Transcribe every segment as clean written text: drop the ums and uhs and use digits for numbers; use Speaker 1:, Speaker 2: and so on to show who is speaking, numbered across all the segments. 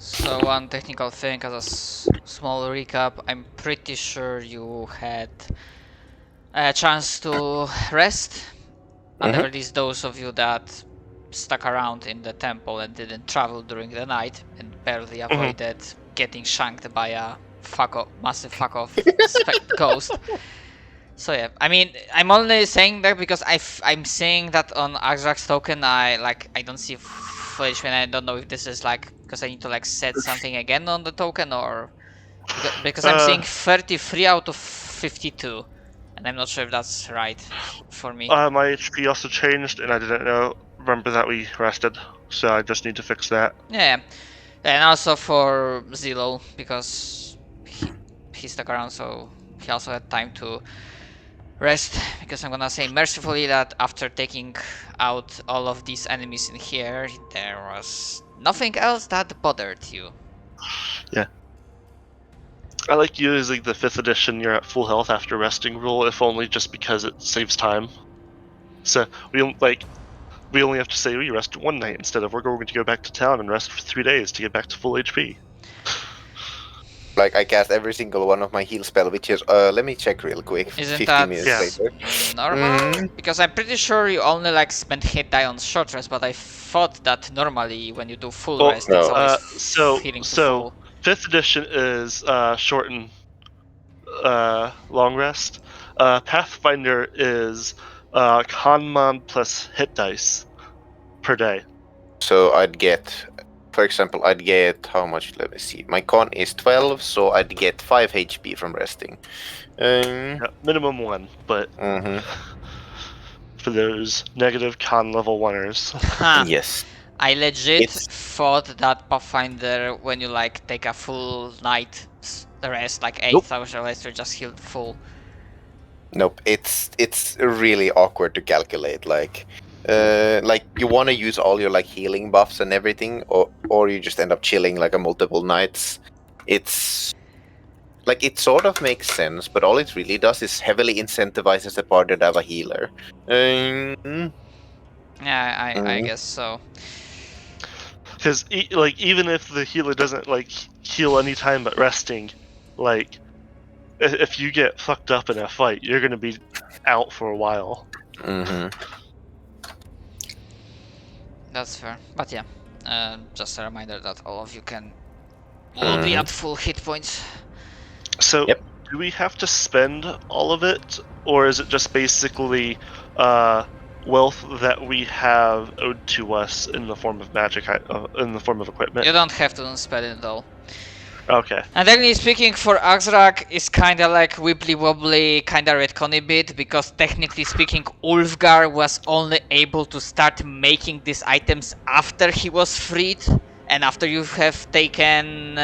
Speaker 1: So one technical thing as a small recap, I'm pretty sure you had a chance to rest. At the very least, those of you that stuck around in the temple and didn't travel during the night and barely avoided getting shanked by a massive fuck off ghost. So yeah, I mean, I'm only saying that because I'm seeing that on Axrak's token. I don't see footage, and I don't know if this is like because I need to like set something again on the token or because I'm seeing 33 out of 52, and I'm not sure if that's right for me.
Speaker 2: My HP also changed, and I didn't remember that we rested, so I just need to fix that.
Speaker 1: Yeah, and also for Zillow because he stuck around, so he also had time to rest. Because I'm gonna say mercifully that after taking out all of these enemies in here, there was nothing else that bothered you.
Speaker 2: Yeah. I like using the 5th edition you're at full health after resting rule, if only just because it saves time. So we only have to say we rest one night instead of we're going to go back to town and rest for 3 days to get back to full HP.
Speaker 3: Like, I cast every single one of my heal spell, which is, let me check real quick.
Speaker 1: Isn't
Speaker 3: 15
Speaker 1: that
Speaker 3: minutes later.
Speaker 1: normal? Because I'm pretty sure you only like spend hit die on short rest, but I thought that normally when you do full rest, it's always healing to full.
Speaker 2: 5th edition is shorten long rest. Pathfinder is Kanman plus hit dice per day.
Speaker 3: So I'd get, for example, how much? Let me see. My con is 12, so I'd get 5 HP from resting.
Speaker 2: Yeah, minimum 1, but for those negative con level 1ers.
Speaker 3: Yes.
Speaker 1: I legit thought that Pathfinder, when you like take a full night rest, like 8 hours rest, you're just healed full.
Speaker 3: Nope. It's really awkward to calculate. Like you want to use all your like healing buffs and everything, or you just end up chilling like a multiple nights. It's like it sort of makes sense, but all it really does is heavily incentivizes the party to have a healer.
Speaker 1: Yeah, I guess so.
Speaker 2: Because even if the healer doesn't like heal anytime but resting, like if you get fucked up in a fight, you're gonna be out for a while.
Speaker 1: That's fair, but yeah, just a reminder that all of you will be at full hit points.
Speaker 2: So, do we have to spend all of it, or is it just basically wealth that we have owed to us in the form of magic, in the form of equipment?
Speaker 1: You don't have to spend it all.
Speaker 2: Okay.
Speaker 1: And technically speaking, for Axrak, is kinda like wibbly wobbly, kinda retconny bit, because technically speaking, Ulfgar was only able to start making these items after he was freed, and after you have taken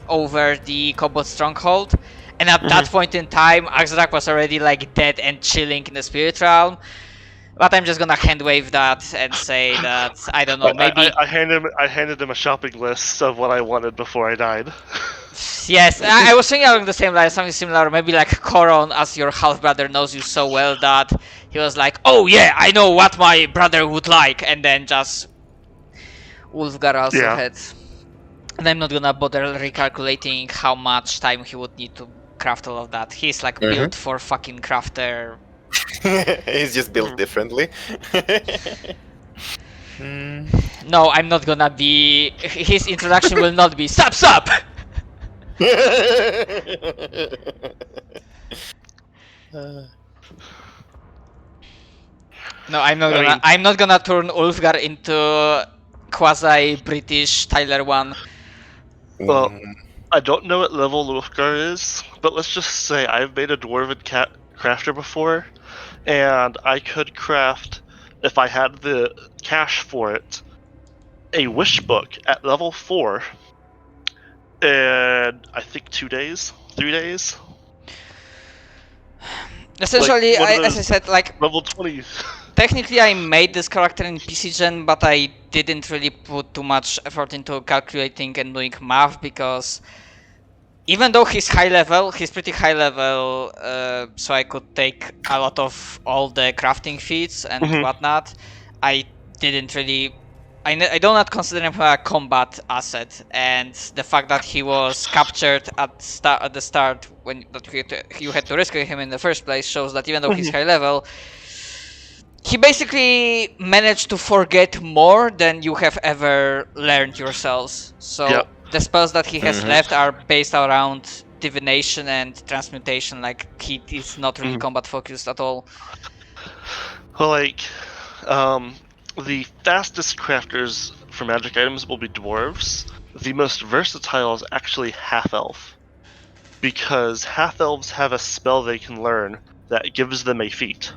Speaker 1: over the Kobold stronghold. And at that point in time, Axrak was already like dead and chilling in the spirit realm. But I'm just gonna hand wave that and say that I don't know. Maybe
Speaker 2: I handed him a shopping list of what I wanted before I died.
Speaker 1: Yes, I was thinking along the same line, something similar. Maybe like Koron, as your half brother knows you so well that he was like, "Oh yeah, I know what my brother would like," and then just Ulfgar also had. And I'm not gonna bother recalculating how much time he would need to craft all of that. He's like built for fucking crafter.
Speaker 3: He's just built differently.
Speaker 1: No, I'm not gonna be. His introduction will not be stop. No, I'm not gonna turn Ulfgar into quasi-British Tyler 1.
Speaker 2: Well, I don't know what level Ulfgar is, but let's just say I've made a dwarven crafter before, and I could craft, if I had the cash for it, a wish book at level 4 in, I think, 3 days.
Speaker 1: Essentially, as I said, like
Speaker 2: level 20.
Speaker 1: Technically, I made this character in PC Gen, but I didn't really put too much effort into calculating and doing math because even though he's pretty high level, so I could take a lot of all the crafting feats and whatnot. I didn't really I do not consider him a combat asset, and the fact that he was captured at the start when you had to rescue him in the first place shows that even though he's high level, he basically managed to forget more than you have ever learned yourselves. So
Speaker 2: Yep.
Speaker 1: the spells that he has
Speaker 3: Mhm.
Speaker 1: left are based around divination and transmutation. Like he is not really
Speaker 2: Mhm.
Speaker 1: combat focused at all.
Speaker 2: Well, like, the fastest crafters for magic items will be dwarves. The most versatile is actually half-elf, because half-elves have a spell they can learn that gives them a feat.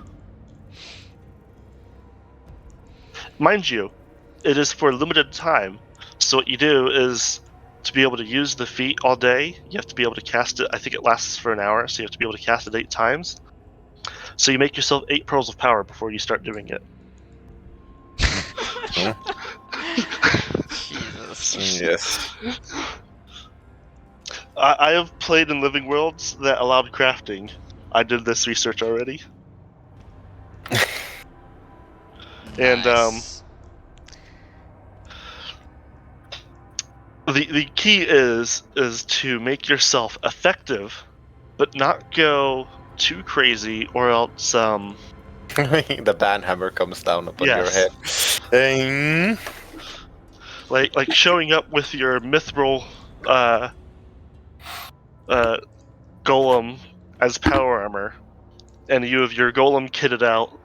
Speaker 2: Mind you, it is for a limited time, so what you do is, to be able to use the feat all day, you have to be able to cast it. I think it lasts for an hour, so you have to be able to cast it 8 times. So you make yourself 8 pearls of power before you start doing it.
Speaker 1: Jesus.
Speaker 3: Yes.
Speaker 2: I have played in living worlds that allowed crafting. I did this research already. And
Speaker 1: Nice.
Speaker 2: the key is to make yourself effective, but not go too crazy, or else
Speaker 3: The banhammer comes down upon your
Speaker 2: yes,
Speaker 3: head. Mm.
Speaker 2: like showing up with your mithril golem as power armor, and you have your golem kitted out,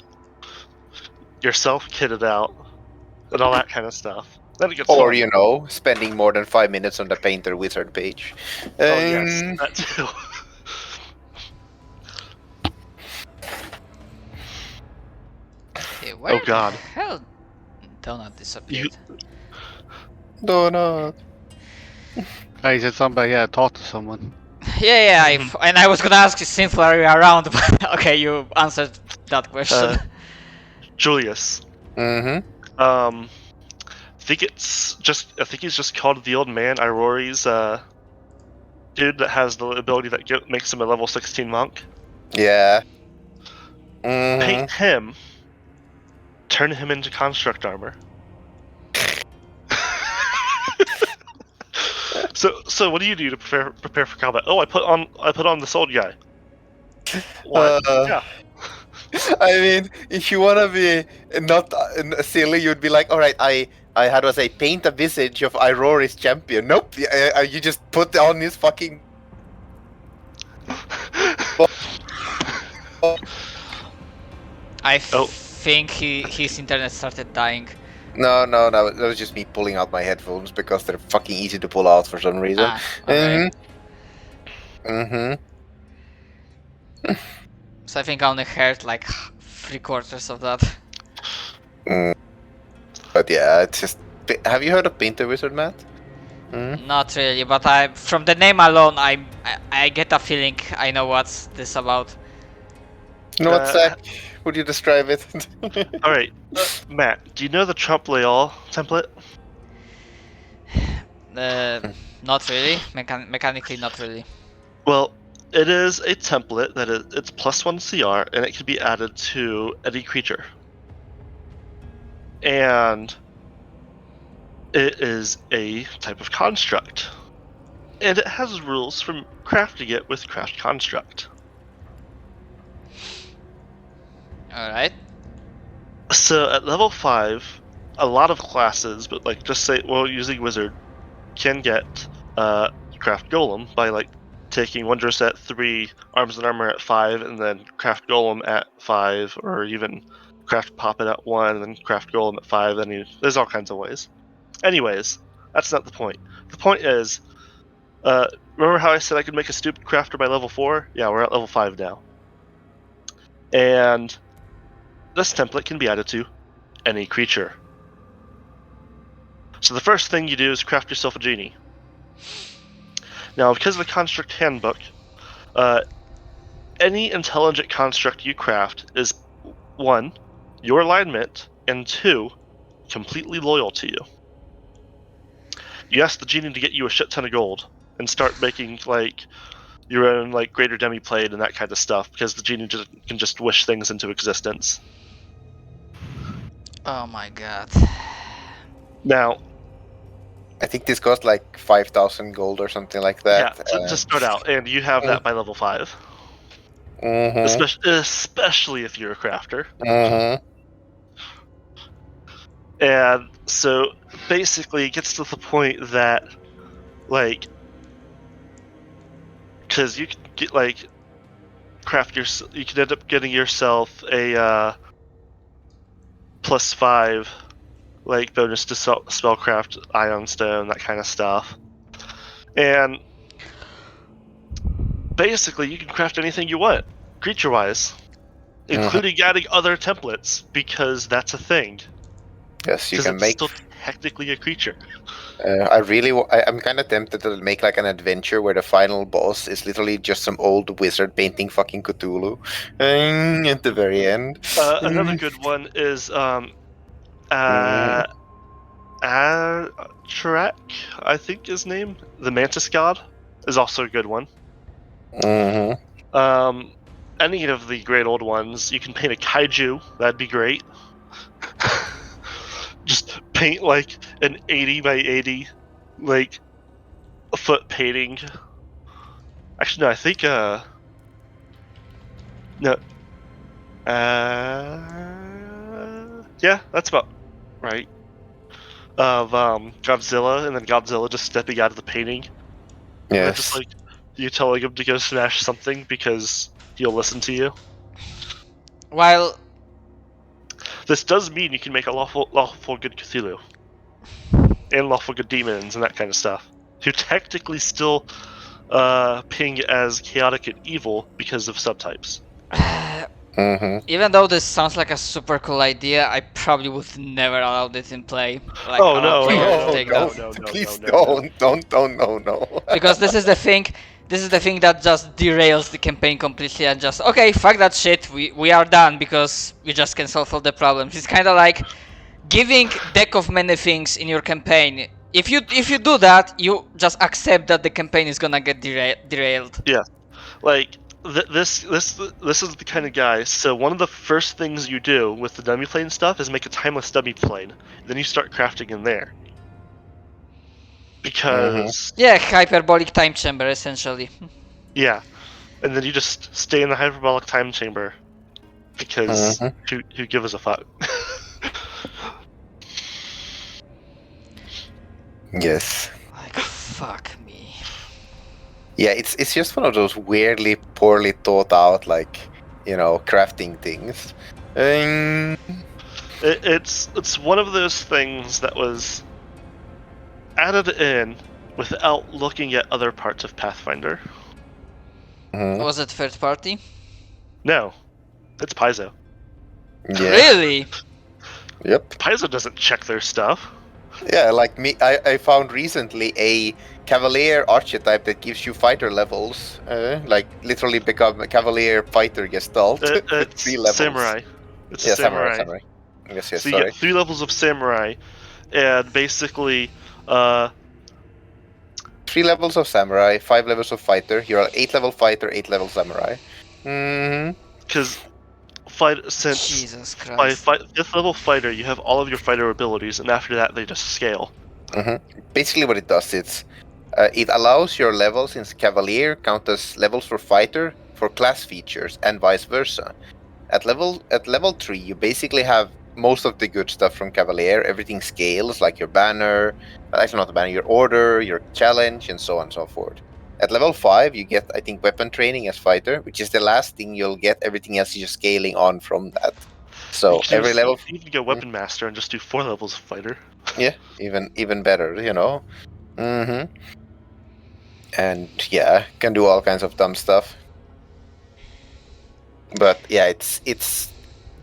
Speaker 2: yourself kitted out, and all that kind of stuff. Then it gets
Speaker 3: Or,
Speaker 2: fun.
Speaker 3: spending more than 5 minutes on the Painter Wizard page.
Speaker 2: Oh yes, that too.
Speaker 1: Okay, where
Speaker 2: Oh god.
Speaker 1: the hell Donut disappeared?
Speaker 3: Donut.
Speaker 4: Oh, he said something about, yeah, talk to someone.
Speaker 1: Yeah, and I was gonna ask you simply are you around, but okay, you answered that question.
Speaker 2: Julius.
Speaker 3: Mm-hmm.
Speaker 2: I think he's just called the old man, Irori's dude that has the ability that makes him a level 16 monk.
Speaker 3: Yeah. Mm-hmm.
Speaker 2: Paint him, turn him into construct armor. So what do you do to prepare for combat? Oh, I put on this old guy. What? Yeah.
Speaker 3: I mean, if you wanna be not silly, you'd be like, all right, how do I say, paint a visage of Irori's champion. Nope, you just put on his fucking.
Speaker 1: I
Speaker 2: Oh.
Speaker 1: think his internet started dying.
Speaker 3: No, that was just me pulling out my headphones because they're fucking easy to pull out for some reason.
Speaker 1: Ah, okay.
Speaker 3: Mm-hmm.
Speaker 1: So I think I only heard like 3/4 of that.
Speaker 3: But yeah, it's just. Have you heard of Painter Wizard, Matt?
Speaker 1: Not really, but from the name alone, I get a feeling I know what's this about.
Speaker 3: You know what, Zach? Would you describe it?
Speaker 2: All right, Matt. Do you know the Trump Leal template?
Speaker 1: Not really. Mechanically, not really.
Speaker 2: Well, it is a template it's +1 CR, and it can be added to any creature. And it is a type of construct. And it has rules for crafting it with Craft Construct.
Speaker 1: Alright.
Speaker 2: So at level 5, a lot of classes, but like just say, using Wizard, can get Craft Golem by like taking Wondrous at 3, Arms and Armor at 5, and then Craft Golem at 5, or even Craft Poppet at 1, and then Craft Golem at 5. There's all kinds of ways. Anyways, that's not the point. The point is, remember how I said I could make a stupid crafter by level 4? Yeah, we're at level 5 now. And this template can be added to any creature. So the first thing you do is craft yourself a genie. Now, because of the construct handbook, any intelligent construct you craft is 1, your alignment, and 2, completely loyal to you. You ask the genie to get you a shit ton of gold and start making like your own like greater demi-plate and that kind of stuff, because the genie can just wish things into existence.
Speaker 1: Oh my god.
Speaker 2: Now,
Speaker 3: I think this cost like 5,000 gold or something like
Speaker 2: yeah,
Speaker 3: that.
Speaker 2: to start out, and you have that by level 5.
Speaker 3: Mm-hmm.
Speaker 2: Especially if you're a crafter.
Speaker 3: Mm-hmm.
Speaker 2: And so basically it gets to the point that, like, because you can get, like, you can end up getting yourself a +5, like, bonus to spellcraft, ion stone, that kind of stuff. And basically you can craft anything you want, creature-wise, including adding other templates, because that's a thing.
Speaker 3: Yes, you
Speaker 2: Because
Speaker 3: can
Speaker 2: it's
Speaker 3: make.
Speaker 2: still technically a creature.
Speaker 3: I'm kind of tempted to make like an adventure where the final boss is literally just some old wizard painting fucking Cthulhu at the very end.
Speaker 2: Another good one is
Speaker 3: Mm.
Speaker 2: Atrak, I think his name, the Mantis God, is also a good one.
Speaker 3: Mm-hmm.
Speaker 2: Any of the great old ones, you can paint a kaiju. That'd be great. Just paint like an 80 by 80, like, a foot painting. Actually, no, I think no. Yeah, that's about right. Of Godzilla, and then Godzilla just stepping out of the painting. And then just
Speaker 3: Yes.
Speaker 2: like you telling him to go smash something because he'll listen to you.
Speaker 1: While
Speaker 2: This does mean you can make a lawful good Cthulhu and lawful good demons and that kind of stuff, who technically still ping as chaotic and evil because of subtypes.
Speaker 3: Mm-hmm.
Speaker 1: even though this sounds like a super cool idea, I probably would never allow this in play. Like,
Speaker 2: Oh,
Speaker 1: allow
Speaker 2: no,
Speaker 1: players
Speaker 2: no,
Speaker 1: to
Speaker 3: No,
Speaker 1: take
Speaker 3: no,
Speaker 1: that.
Speaker 3: please
Speaker 2: no, no.
Speaker 3: don't, no.
Speaker 1: Because this is the thing. This is the thing that just derails the campaign completely and just okay, fuck that shit. We are done because we just can solve all the problems. It's kind of like giving deck of many things in your campaign. If you do that, you just accept that the campaign is gonna get derailed.
Speaker 2: Yeah, like this is the kind of guy. So one of the first things you do with the dummy plane stuff is make a timeless dummy plane. Then you start crafting in there. Because
Speaker 1: Yeah, hyperbolic time chamber essentially.
Speaker 2: yeah, and then you just stay in the hyperbolic time chamber because who give us a fuck?
Speaker 3: Yes.
Speaker 1: Like fuck me.
Speaker 3: Yeah, it's just one of those weirdly poorly thought out, like, crafting things.
Speaker 2: It's one of those things that was added in without looking at other parts of Pathfinder.
Speaker 1: Was it third party?
Speaker 2: No, it's Paizo.
Speaker 3: Yeah.
Speaker 1: Really?
Speaker 3: Yep.
Speaker 2: Paizo doesn't check their stuff.
Speaker 3: Yeah, like me, I found recently a Cavalier archetype that gives you fighter levels. Like literally become a Cavalier fighter Gestalt.
Speaker 2: It's
Speaker 3: 3 levels.
Speaker 2: Samurai. It's
Speaker 3: Yeah,
Speaker 2: Samurai.
Speaker 3: Samurai. Yes,
Speaker 2: So you
Speaker 3: sorry.
Speaker 2: get 3 levels of Samurai, and basically,
Speaker 3: 3 levels of Samurai, 5 levels of fighter. You're an 8 level fighter, 8 level Samurai.
Speaker 2: because since
Speaker 1: Jesus
Speaker 2: by
Speaker 1: Christ.
Speaker 2: 5th level fighter, you have all of your fighter abilities, and after that, they just scale.
Speaker 3: Basically, what it does, it allows your levels in Cavalier count as levels for fighter for class features, and vice versa. At level 3, you basically have most of the good stuff from Cavalier. Everything scales, like your banner, actually not the banner, your order, your challenge, and so on and so forth. At level 5, you get, I think, weapon training as fighter, which is the last thing you'll get. Everything else is just scaling on from that. So every level,
Speaker 2: you can even go weapon master and just do 4 levels of fighter.
Speaker 3: yeah, even better, And yeah, can do all kinds of dumb stuff. But yeah, it's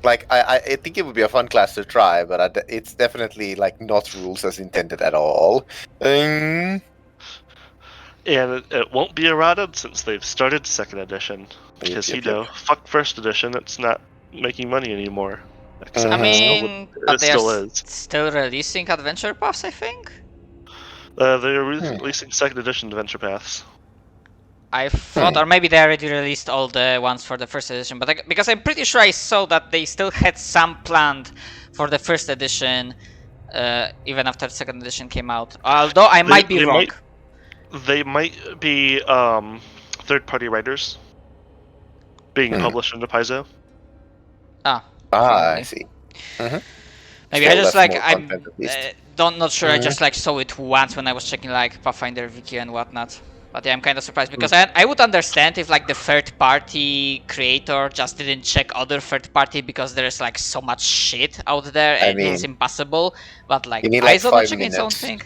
Speaker 3: like I think it would be a fun class to try, but it's definitely like not rules as intended at all.
Speaker 2: And it won't be errated since they've started 2nd edition. Because,
Speaker 3: Yep.
Speaker 2: fuck 1st edition, it's not making money anymore. Except
Speaker 1: I mean, but
Speaker 2: it
Speaker 1: they are
Speaker 2: still is.
Speaker 1: still releasing adventure paths, I think.
Speaker 2: They're releasing 2nd edition adventure paths.
Speaker 1: I thought, or maybe they already released all the ones for the first edition, but because I'm pretty sure I saw that they still had some planned for the first edition even after second edition came out. Although I might be wrong.
Speaker 2: They might be third-party writers being published into Paizo.
Speaker 3: I
Speaker 1: Probably.
Speaker 3: see. Mm-hmm.
Speaker 1: Maybe
Speaker 3: Still,
Speaker 1: I just
Speaker 3: that's
Speaker 1: like
Speaker 3: more
Speaker 1: I'm
Speaker 3: content at least.
Speaker 1: not sure. I just like saw it once when I was checking like Pathfinder wiki and whatnot. But yeah, I'm kind of surprised because I would understand if like the third party creator just didn't check other third party because there's like so much shit out there
Speaker 3: I
Speaker 1: and it's
Speaker 3: mean,
Speaker 1: impossible. But like
Speaker 3: you need like
Speaker 1: Paizo not
Speaker 3: 5
Speaker 1: checking its own
Speaker 3: minutes.
Speaker 1: thing.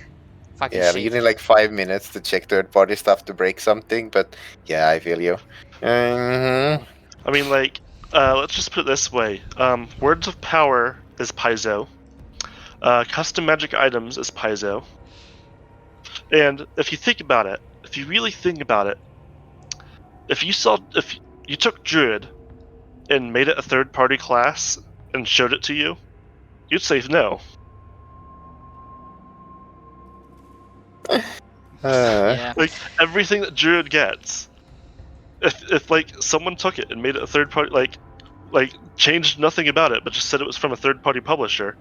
Speaker 1: Fucking
Speaker 3: Yeah,
Speaker 1: shit.
Speaker 3: you need like 5 minutes to check third-party stuff to break something. But yeah, I feel you. Mm-hmm.
Speaker 2: I mean, like, let's just put it this way: Words of Power is Paizo, custom magic items is Paizo, and if you think about it, if you really think about it, if you took Druid and made it a third-party class and showed it to you, you'd say no.
Speaker 1: Yeah.
Speaker 2: Like everything that Druid gets, if like someone took it and made it a third-party, like changed nothing about it, but just said it was from a third-party publisher,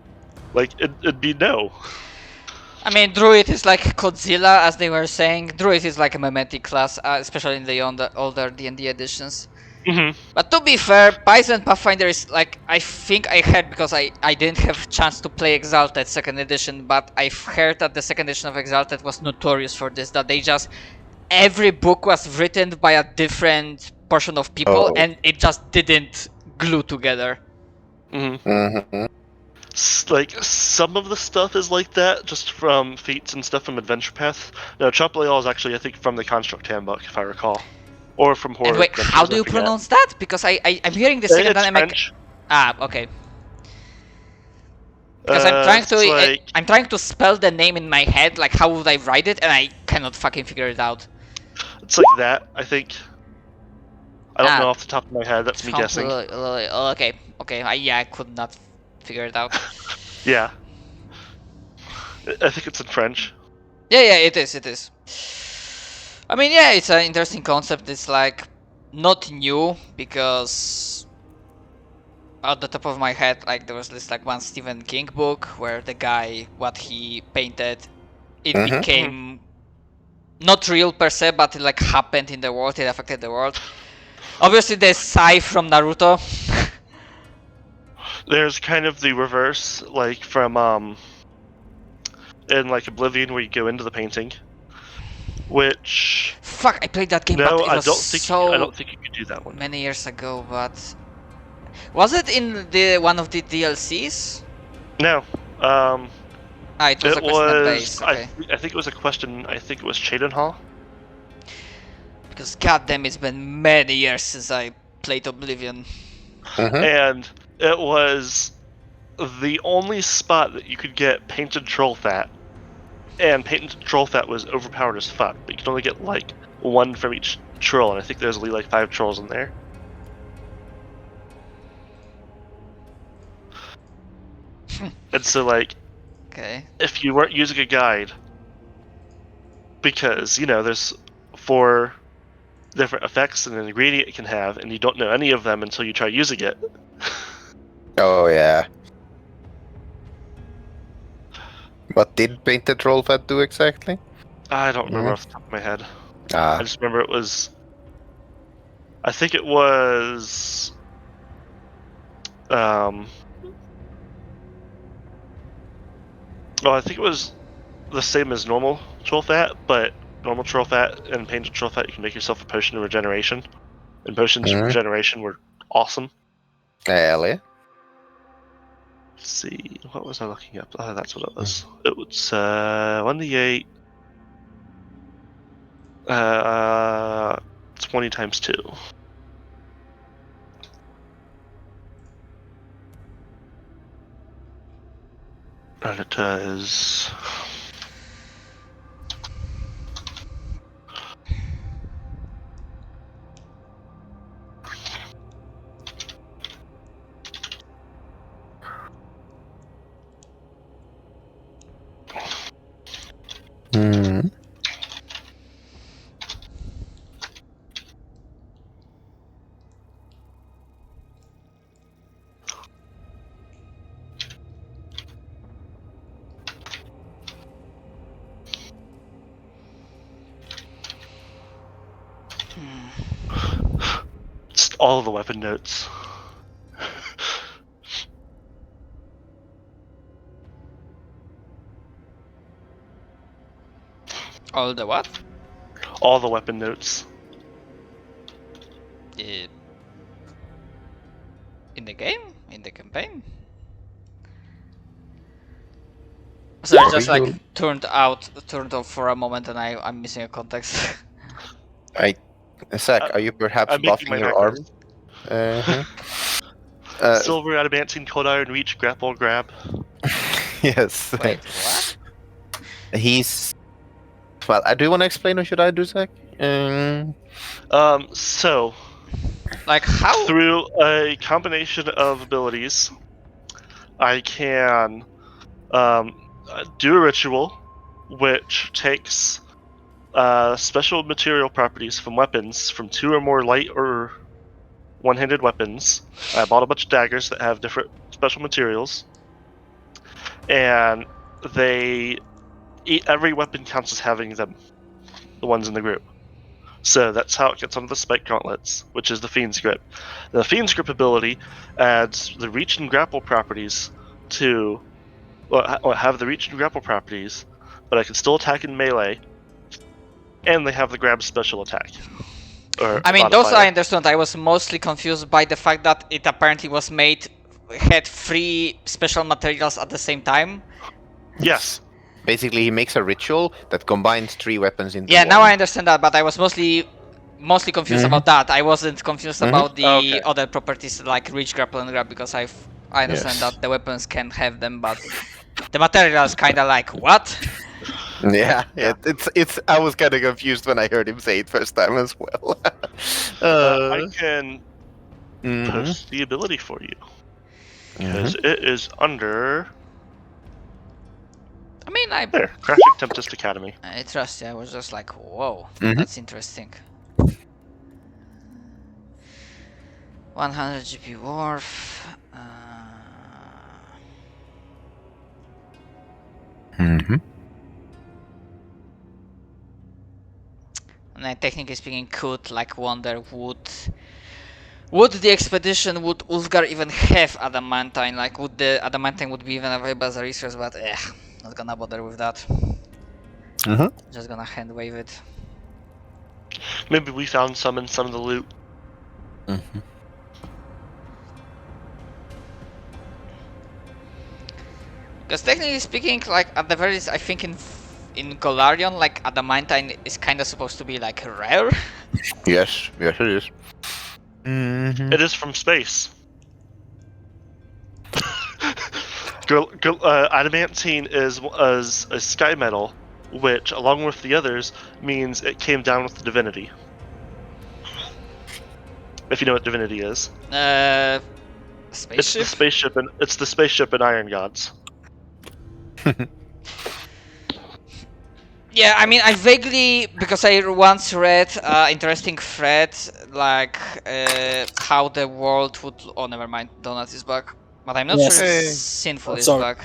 Speaker 2: like it'd be no.
Speaker 1: I mean, Druid is like Godzilla, as they were saying. Druid is like a mimetic class, especially in the older D&D editions.
Speaker 2: Mm-hmm.
Speaker 1: But to be fair, Paizo and Pathfinder is like, I think I heard, because I didn't have chance to play Exalted 2nd edition, but I've heard that the 2nd edition of Exalted was notorious for this, that they just, every book was written by a different portion of people,
Speaker 3: Oh.
Speaker 1: and it just didn't glue together.
Speaker 2: Mm-hmm.
Speaker 3: Mm-hmm.
Speaker 2: Like some of the stuff is like that, just from feats and stuff from Adventure Path. No, Chaplayal is actually, I think, from the Construct Handbook, if I recall, or from Horror.
Speaker 1: And wait,
Speaker 2: Adventures,
Speaker 1: how do
Speaker 2: I
Speaker 1: you
Speaker 2: forget.
Speaker 1: pronounce that? Because I'm hearing the second
Speaker 2: It's
Speaker 1: time, I'm like,
Speaker 2: French.
Speaker 1: okay. Because I'm trying to spell the name in my head, like how would I write it, and I cannot fucking figure it out.
Speaker 2: It's like that, I think. I don't know off the top of my head. That's me guessing.
Speaker 1: Okay, I could not figure it out.
Speaker 2: Yeah. I think it's in French.
Speaker 1: Yeah, it is. I mean, yeah, it's an interesting concept. It's like not new, because at the top of my head, like there was this like one Stephen King book where the guy, what he painted, it
Speaker 3: Mhm.
Speaker 1: became not real per se, but it like happened in the world, it affected the world. Obviously there's Sai from Naruto.
Speaker 2: There's kind of the reverse, like from in like Oblivion, where you go into the painting, which
Speaker 1: Fuck, I played that game, but
Speaker 2: no,
Speaker 1: it
Speaker 2: I
Speaker 1: was
Speaker 2: don't think you could do that one.
Speaker 1: many years ago. But was it in the one of the DLCs?
Speaker 2: No,
Speaker 1: It was a question base. Okay.
Speaker 2: I think it was a question. I think it was Chaden Hall.
Speaker 1: Because goddamn, it's been many years since I played Oblivion.
Speaker 3: Mhm.
Speaker 2: And it was the only spot that you could get painted troll fat, and painted troll fat was overpowered as fuck. But you could only get like one from each troll, and I think there's only like 5 trolls in there. And so like,
Speaker 1: Okay.
Speaker 2: if you weren't using a guide, because there's 4 different effects an ingredient can have, and you don't know any of them until you try using it.
Speaker 3: Oh yeah. What did painted troll fat do exactly?
Speaker 2: I don't remember off the top of my head.
Speaker 3: Ah.
Speaker 2: I just remember it was. I think it was. Well, I think it was the same as normal troll fat, but normal troll fat and painted troll fat, you can make yourself a potion of regeneration, and potions of
Speaker 3: Mhm.
Speaker 2: regeneration were awesome.
Speaker 3: Hell yeah.
Speaker 2: Let's see, what was I looking up? Oh, that's what it was. It was 1d8. 20 times 2. And it does.
Speaker 3: Hmm.
Speaker 2: Just all the weapon notes.
Speaker 1: All the what?
Speaker 2: All the weapon notes.
Speaker 1: In the game? In the campaign? So it just like turned off for a moment, and I'm missing a context.
Speaker 3: Zach, are you perhaps
Speaker 2: I'm making
Speaker 3: buffing
Speaker 2: my
Speaker 3: your arm?
Speaker 2: background.
Speaker 3: Uh,
Speaker 2: Silver, adamantine, cold iron, reach, grapple, grab.
Speaker 3: yes.
Speaker 1: Wait, what?
Speaker 3: He's. Well, do you want to explain, or should I do, Zach?
Speaker 2: So
Speaker 1: Like how?
Speaker 2: through a combination of abilities, I can do a ritual, which takes special material properties from weapons from 2 or more light or one-handed weapons. I bought a bunch of daggers that have different special materials, and every weapon counts as having them, the ones in the group. So that's how it gets onto the spike gauntlets, which is the Fiend's Grip. The Fiend's Grip ability adds the reach and grapple properties to, have the reach and grapple properties, but I can still attack in melee, and they have the grab special attack.
Speaker 1: I mean, those
Speaker 2: modifier.
Speaker 1: I understand. I was mostly confused by the fact that it apparently had 3 special materials at the same time.
Speaker 2: Yes.
Speaker 3: Basically, he makes a ritual that combines 3 weapons into
Speaker 1: Yeah,
Speaker 3: one.
Speaker 1: now I understand that, but I was mostly confused about that. I wasn't confused about the
Speaker 2: Okay.
Speaker 1: other properties like reach, grapple, and grab, because I understand that the weapons can have them, but the materials kind of like what?
Speaker 3: Yeah,
Speaker 2: Yeah.
Speaker 3: it's. I was kind of confused when I heard him say it first time as well.
Speaker 2: I can
Speaker 3: Mhm.
Speaker 2: post the ability for you, because it is under
Speaker 1: I mean,
Speaker 2: there. Crashing Tempest Academy.
Speaker 1: I trust you. I was just like, whoa,
Speaker 3: Mhm.
Speaker 1: that's interesting. 100 GP Wharf.
Speaker 3: Mhm.
Speaker 1: And I technically speaking could like wonder would the expedition, would Ulfgar even have adamantine? Like would the adamantine would be even available as a resource? But not gonna bother with that.
Speaker 3: Mhm.
Speaker 1: Just gonna hand wave it.
Speaker 2: Maybe we found some in some of the loot.
Speaker 3: Mhm.
Speaker 1: Because technically speaking, like at the very least, I think in Golarion, like adamantine is kind of supposed to be like rare.
Speaker 3: Yes, it is. Mhm.
Speaker 2: It is from space. Adamantine is a sky metal, which, along with the others, means it came down with the divinity. If you know what divinity is,
Speaker 1: Spaceship.
Speaker 2: it's the spaceship in Iron Gods.
Speaker 1: Yeah, I mean, I vaguely, because I once read interesting thread, like how the world would. Oh, never mind. Donut is back, but I'm not
Speaker 5: Yes.
Speaker 1: sure if
Speaker 3: Hey.
Speaker 1: Sinful is
Speaker 5: Sorry.
Speaker 1: back.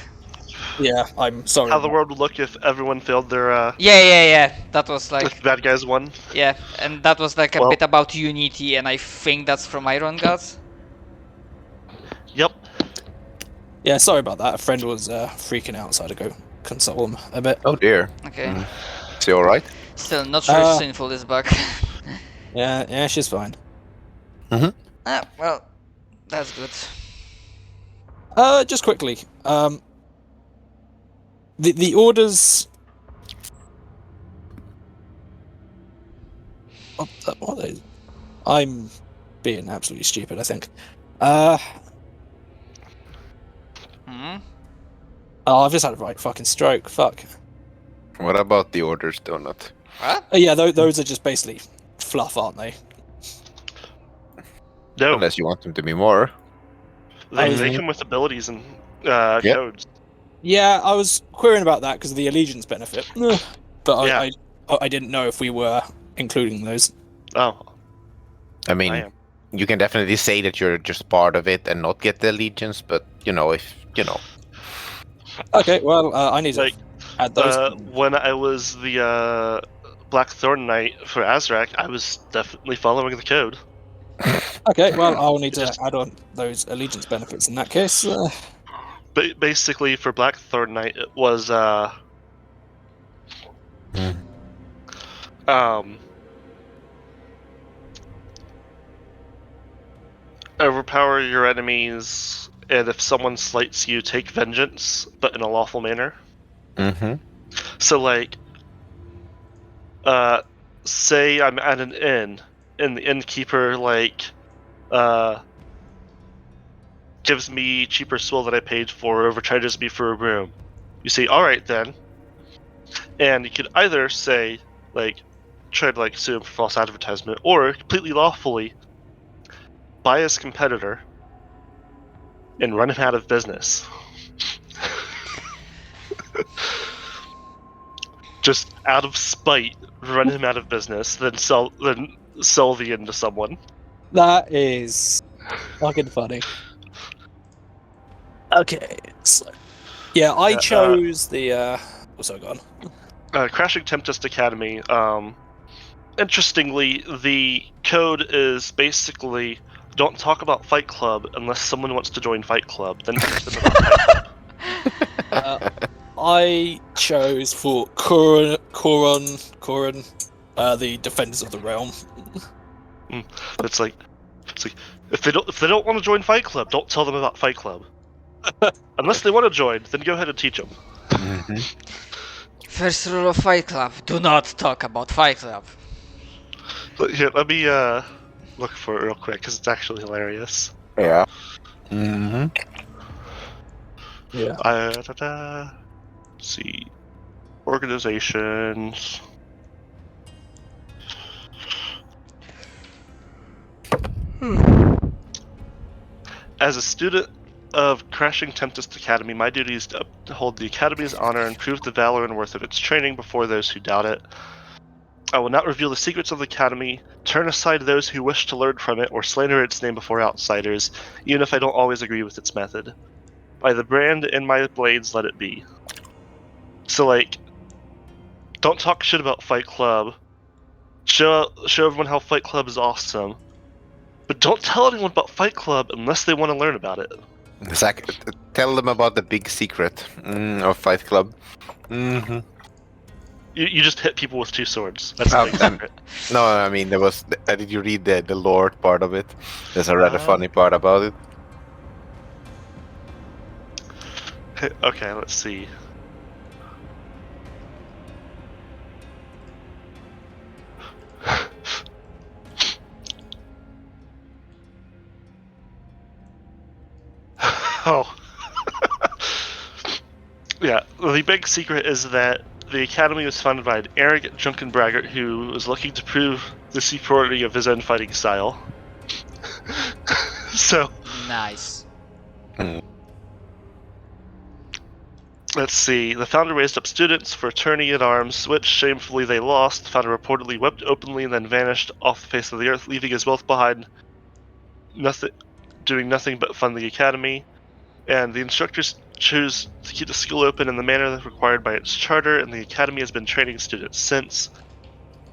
Speaker 5: Yeah, I'm sorry.
Speaker 2: How the world would look if everyone failed their
Speaker 1: Yeah. That was
Speaker 2: if
Speaker 1: like
Speaker 2: the bad guys won.
Speaker 1: yeah, and that was like a
Speaker 2: Well-
Speaker 1: bit about unity, and I think that's from Iron Gods.
Speaker 2: Yep.
Speaker 5: Yeah, sorry about that. A friend was freaking out, so I had to go console him a bit.
Speaker 3: Oh dear.
Speaker 1: Okay.
Speaker 3: Mm. Is he all right?
Speaker 1: Still not sure if Sinful is back.
Speaker 5: Yeah, she's fine.
Speaker 1: Well, that's good.
Speaker 5: Just quickly, the orders. Oh, what are they? I'm being absolutely stupid, I think.
Speaker 1: Hmm?
Speaker 5: Oh, I've just had a right fucking stroke. Fuck.
Speaker 3: What about the orders, Donut?
Speaker 1: What?
Speaker 5: Oh, yeah, those are just basically fluff, aren't they?
Speaker 2: No,
Speaker 3: Unless you want them to be more.
Speaker 2: they come with abilities and codes.
Speaker 5: Yeah, I was querying about that because of the allegiance benefit, but
Speaker 2: Yeah.
Speaker 5: I didn't know if we were including those.
Speaker 2: Oh,
Speaker 3: I mean,
Speaker 2: I am.
Speaker 3: you can definitely say that you're just part of it and not get the allegiance, but if
Speaker 5: Okay, well, I need
Speaker 2: Like,
Speaker 5: to add those.
Speaker 2: When I was the Blackthorn Knight for Azrak, I was definitely following the code.
Speaker 5: Okay, well, I'll need to add on those allegiance benefits in that case.
Speaker 2: Basically, for Blackthorn Knight, it was overpower your enemies, and if someone slights you, take vengeance, but in a lawful manner.
Speaker 3: Mm-hmm.
Speaker 2: So, like, say I'm at an inn, and the innkeeper, like, gives me cheaper swill that I paid for, overcharges me for a room. You say, alright then. And you could either say, like, try to, like, sue him for false advertisement, or completely lawfully buy his competitor and run him out of business. Just out of spite, run him out of business, then sell the inn to someone.
Speaker 5: That is fucking funny. Okay, so yeah, I chose the. Also gone.
Speaker 2: Crashing Tempest Academy. Interestingly, the code is basically don't talk about Fight Club unless someone wants to join Fight Club. Then teach them about Fight Club.
Speaker 5: I chose for Koron, the Defenders of the Realm.
Speaker 2: It's like if they don't want to join Fight Club, don't tell them about Fight Club. Unless they want to join, then go ahead and teach them.
Speaker 3: Mm-hmm.
Speaker 1: First rule of Fight Club: do not talk about Fight Club.
Speaker 2: Here, let me look for it real quick because it's actually hilarious.
Speaker 3: Yeah. Mm-hmm.
Speaker 5: Yeah.
Speaker 2: See, organizations. As a student of Crashing Tempest Academy, my duty is to uphold the Academy's honor and prove the valor and worth of its training before those who doubt it. I will not reveal the secrets of the Academy, turn aside those who wish to learn from it, or slander its name before outsiders, even if I don't always agree with its method. By the brand in my blades, let it be. So, like, don't talk shit about Fight Club. Show everyone how Fight Club is awesome. But don't tell anyone about Fight Club unless they want to learn about it.
Speaker 3: Zach, tell them about the big secret of Fight Club. Mm-hmm.
Speaker 2: You just hit people with two swords. That's the big secret.
Speaker 3: No, I mean, there was. Did you read the lore part of it? There's a rather funny part about it.
Speaker 2: Okay, let's see. Oh. Yeah, the big secret is that the Academy was founded by an arrogant, drunken braggart who was looking to prove the superiority of his own fighting style. So,
Speaker 1: Nice.
Speaker 2: let's see. The founder raised up students for tourney at arms, which shamefully they lost. The founder reportedly wept openly and then vanished off the face of the earth, leaving his wealth behind, doing nothing but fund the Academy. And the instructors chose to keep the school open in the manner required by its charter, and the Academy has been training students since.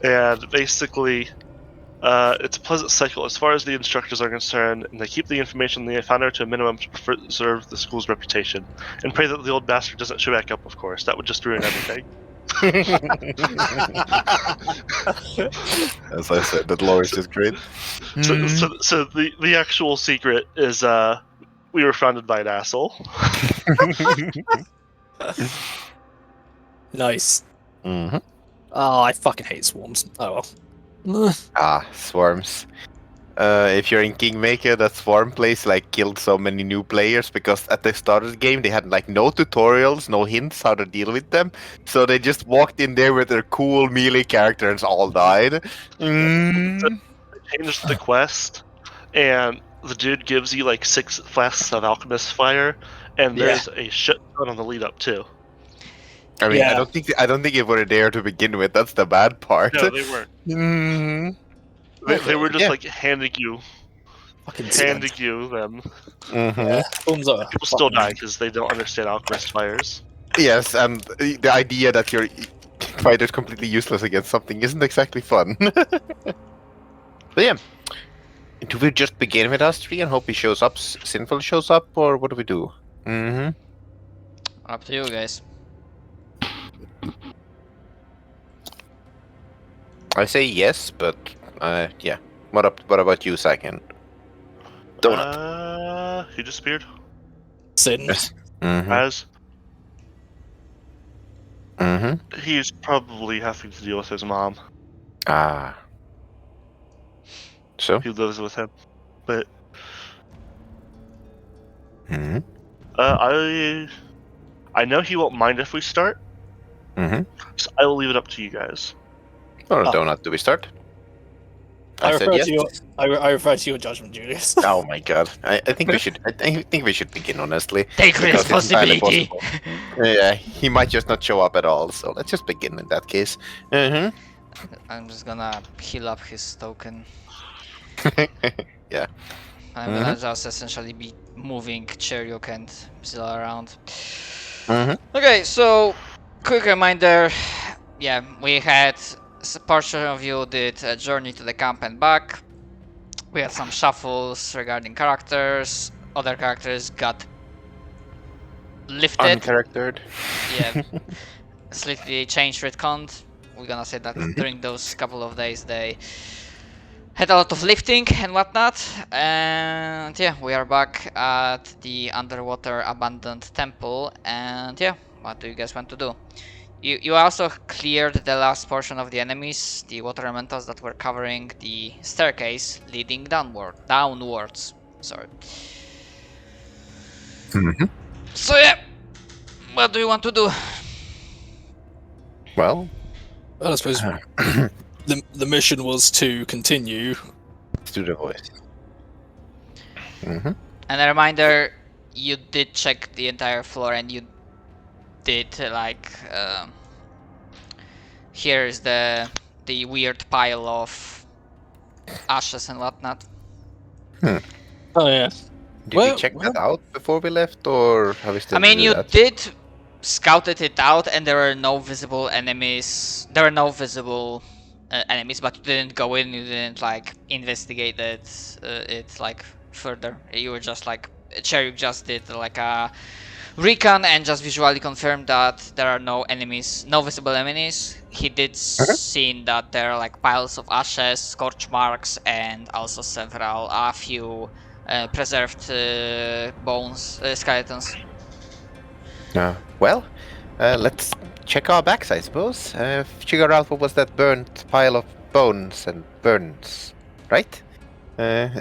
Speaker 2: And basically, it's a pleasant cycle as far as the instructors are concerned, and they keep the information they found out to a minimum to preserve the school's reputation. And pray that the old bastard doesn't show back up, of course. That would just ruin everything.
Speaker 3: As I said, that lore is just great.
Speaker 2: So the actual secret is we were founded by an asshole.
Speaker 5: Nice.
Speaker 3: Mm-hmm.
Speaker 5: Oh, I fucking hate swarms. Oh well.
Speaker 3: Swarms. If you're in Kingmaker, that swarm place like killed so many new players because at the start of the game they had like no tutorials, no hints how to deal with them. So they just walked in there with their cool melee character and all died. Mm.
Speaker 2: They changed the quest, and the dude gives you like 6 flasks of alchemist fire, and there's a shit ton on the lead up too.
Speaker 3: I mean,
Speaker 5: Yeah.
Speaker 3: I don't think it were there to begin with. That's the bad part.
Speaker 2: No, they weren't.
Speaker 3: Mm.
Speaker 2: They were just
Speaker 3: Yeah.
Speaker 2: like handing you
Speaker 5: Fucking
Speaker 2: them.
Speaker 3: Mm-hmm.
Speaker 5: Yeah, swarms are
Speaker 2: People still die because they don't understand alchemist fires.
Speaker 3: Yes, and the idea that Pathfinder's completely useless against something isn't exactly fun. But yeah. Do we just begin with us three and hope he shows up, Sinful shows up, or what do we do? Mm-hmm.
Speaker 1: Up to you guys.
Speaker 3: I say yes, but yeah. What about you, Sagan? Donut.
Speaker 2: He disappeared.
Speaker 5: Sin.
Speaker 3: Yes. Mm-hmm.
Speaker 2: As
Speaker 3: Mm-hmm.
Speaker 2: he's probably having to deal with his mom,
Speaker 3: Ah. So?
Speaker 2: who lives with him. But
Speaker 3: Mm-hmm.
Speaker 2: I know he won't mind if we start.
Speaker 3: Mm-hmm.
Speaker 2: So I will leave it up to you guys.
Speaker 3: Or
Speaker 5: Oh.
Speaker 3: Donut, do we start?
Speaker 5: I
Speaker 3: said
Speaker 5: refer
Speaker 3: yes.
Speaker 5: to your I refer to your judgment, Julius.
Speaker 3: Oh my god. I think we should I think we should begin honestly.
Speaker 1: Take
Speaker 3: Because it's entirely
Speaker 1: responsibility.
Speaker 3: possible. Yeah, he might just not show up at all, so let's just begin in that case. Mm-hmm.
Speaker 1: I'm just gonna heal up his token.
Speaker 3: Yeah.
Speaker 1: I'm gonna just essentially be moving Cheryuk and Zilla around.
Speaker 3: Mm-hmm.
Speaker 1: Okay, so quick reminder. Yeah, we had a portion of you did a journey to the camp and back. We had some shuffles regarding characters. Other characters got lifted.
Speaker 3: Uncharactered.
Speaker 1: Yeah, slightly changed retconned. We're gonna say that
Speaker 3: Mhm.
Speaker 1: during those couple of days they had a lot of lifting and whatnot. And yeah, we are back at the underwater abandoned temple. And yeah, what do you guys want to do? You also cleared the last portion of the enemies, the water elementals that were covering the staircase leading downwards. Sorry.
Speaker 3: Mm-hmm.
Speaker 1: So yeah, what do you want to do?
Speaker 3: Well,
Speaker 5: Well, I suppose the mission was to continue.
Speaker 3: let's do the voice. Mm-hmm.
Speaker 1: And a reminder, you did check the entire floor and you did like here's the weird pile of ashes and whatnot.
Speaker 5: Oh yeah.
Speaker 3: Did
Speaker 5: Well-
Speaker 3: we check that out before we left, or have we still
Speaker 1: I mean,
Speaker 3: to do
Speaker 1: you
Speaker 3: that?
Speaker 1: did scouted it out, and there were no visible enemies. There were no visible enemies, but you didn't go in. You didn't like investigate it like further. You were just like Cherry just did like a recon and just visually confirmed that there are no enemies, no visible enemies. He did see that there are like piles of ashes, scorch marks, and also a few preserved bones, skeletons.
Speaker 3: Well, let's check our backs, I suppose. Figure out what was that burnt pile of bones and burns, right?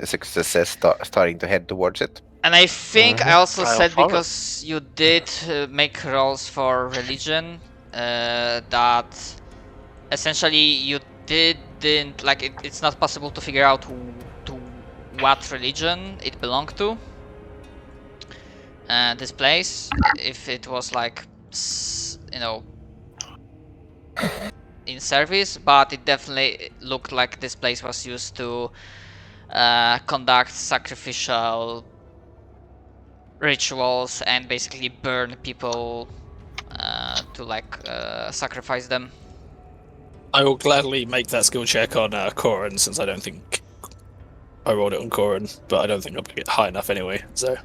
Speaker 3: Success says starting to head towards it.
Speaker 1: And I think I also
Speaker 2: I'll
Speaker 1: said
Speaker 2: follow.
Speaker 1: because you did make rolls for religion, that essentially you didn't like it's not possible to figure out to what religion it belonged to. This place, if it was like in service, but it definitely looked like this place was used to conduct sacrificial rituals and basically burn people to like sacrifice them.
Speaker 5: I will gladly make that skill check on Corin, since I don't think I rolled it on Corin, but I don't think I'm gonna get high enough anyway. So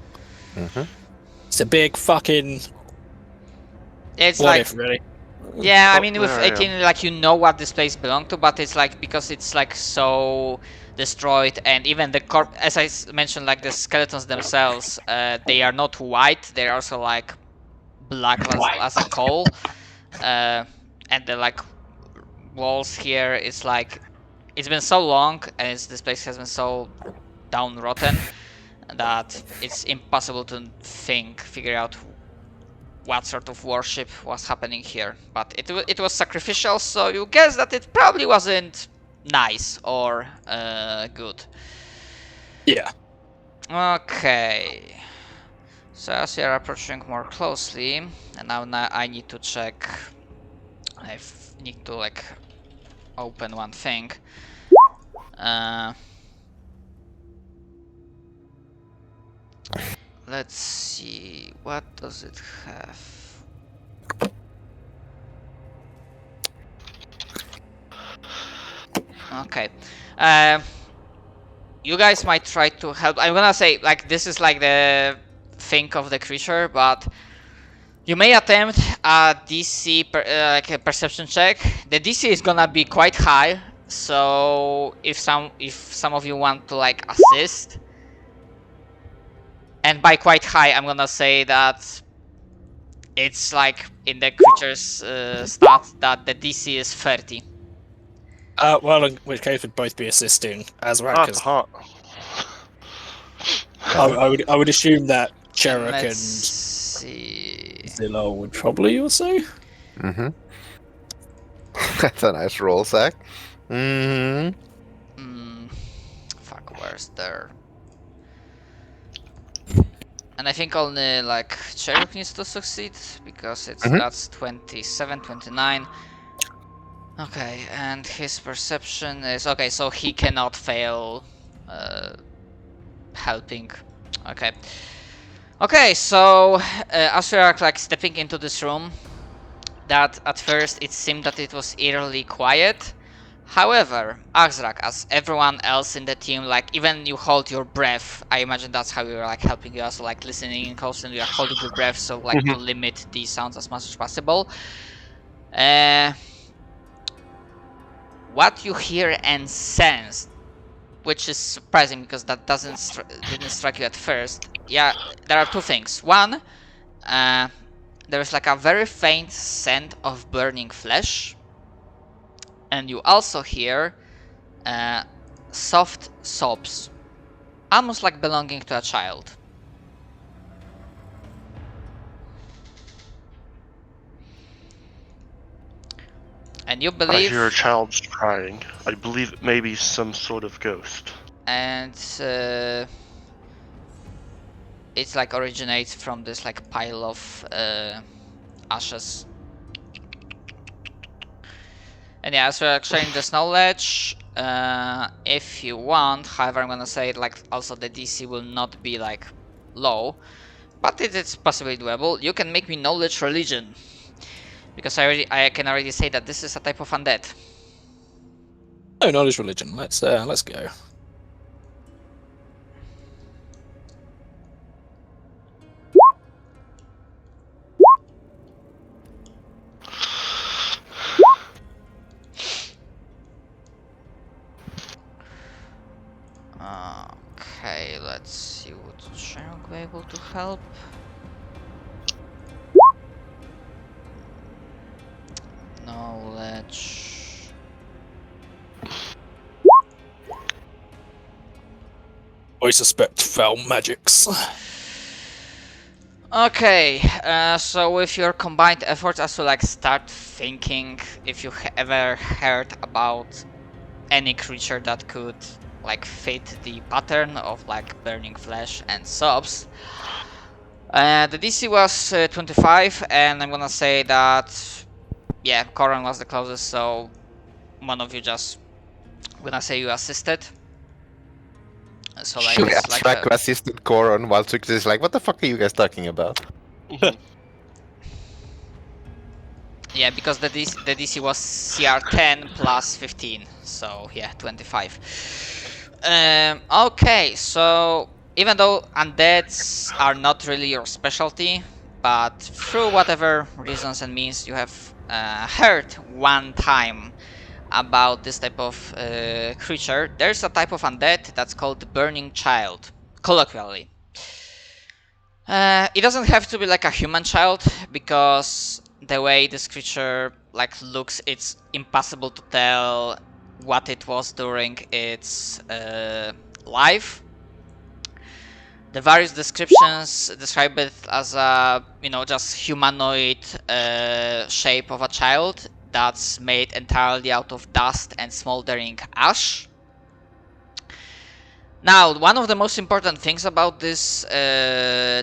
Speaker 5: it's a big fucking
Speaker 1: It's
Speaker 5: what
Speaker 1: like
Speaker 5: if, really.
Speaker 1: yeah, I
Speaker 2: Oh,
Speaker 1: mean with
Speaker 2: there I am.
Speaker 1: 18 like you know what this place belonged to, but it's like because it's like so destroyed, and even the as I mentioned, like the skeletons themselves, they are not white, they're also like black as a coal, and the like walls here is like it's been so long and this place has been so down rotten that it's impossible to figure out what sort of worship was happening here. But it was sacrificial, so you guess that it probably wasn't nice or good.
Speaker 5: Yeah.
Speaker 1: Okay. So as we are approaching more closely, and now I need to check. I need to like open one thing. Let's see, what does it have? Okay. You guys might try to help. I'm gonna say, like, this is like the thing of the creature, but you may attempt a DC, like a perception check. The DC is gonna be quite high, so if some of you want to like assist, and by quite high, I'm gonna say that it's like in the creature's stats that the DC is 30.
Speaker 5: Well, in which case would both be assisting Azrak, because
Speaker 2: Uh-huh.
Speaker 5: I would assume that Cherik
Speaker 1: Let's
Speaker 5: and
Speaker 1: see.
Speaker 5: Zillow would probably also.
Speaker 3: Mm-hmm. That's a nice roll, Zach. Mm-hmm.
Speaker 1: Fuck, where's there? And I think only like Cheruk needs to succeed because it's that's 27, 29. Okay, and his perception is okay, so he cannot fail helping. Okay. Okay, so as we are like stepping into this room, that at first it seemed that it was eerily quiet. However, Azrak, as everyone else in the team, like even you hold your breath, I imagine that's how you're like helping you also like listening in close and you're holding your breath so like to limit these sounds as much as possible. What you hear and sense, which is surprising because that didn't strike you at first. Yeah, there are two things. One, there is like a very faint scent of burning flesh. And you also hear soft sobs, almost like belonging to a child. And you
Speaker 2: I
Speaker 1: believe...
Speaker 2: hear a child's crying. I believe it may be some sort of ghost.
Speaker 1: And it's like originates from this like pile of ashes. And yeah, as we're sharing this knowledge, if you want, however, I'm gonna say like also the DC will not be like low, but it is possibly doable. You can make me knowledge religion, because I can already say that this is a type of undead.
Speaker 5: Oh, knowledge religion. Let's go.
Speaker 1: Okay, let's see what Sharon will be able to help. Knowledge.
Speaker 5: I suspect foul magics.
Speaker 1: Okay, so with your combined efforts, as to like start thinking if you ever heard about any creature that could like fit the pattern of like burning flesh and sobs. The DC was 25, and I'm gonna say that yeah, Coron was the closest, so one of you just I'm gonna say you assisted. So like
Speaker 3: Sure,
Speaker 1: it's like
Speaker 3: Azrak assisted Coron while Trix is like, what the fuck are you guys talking about?
Speaker 1: yeah, because the DC was CR 10 plus 15, so yeah, 25. Okay, so even though undeads are not really your specialty, but through whatever reasons and means you have heard one time about this type of creature, there's a type of undead that's called the Burning Child, colloquially. It doesn't have to be like a human child, because the way this creature like looks, it's impossible to tell what it was during its life. The various descriptions describe it as a, just humanoid shape of a child that's made entirely out of dust and smoldering ash. Now, one of the most important things about this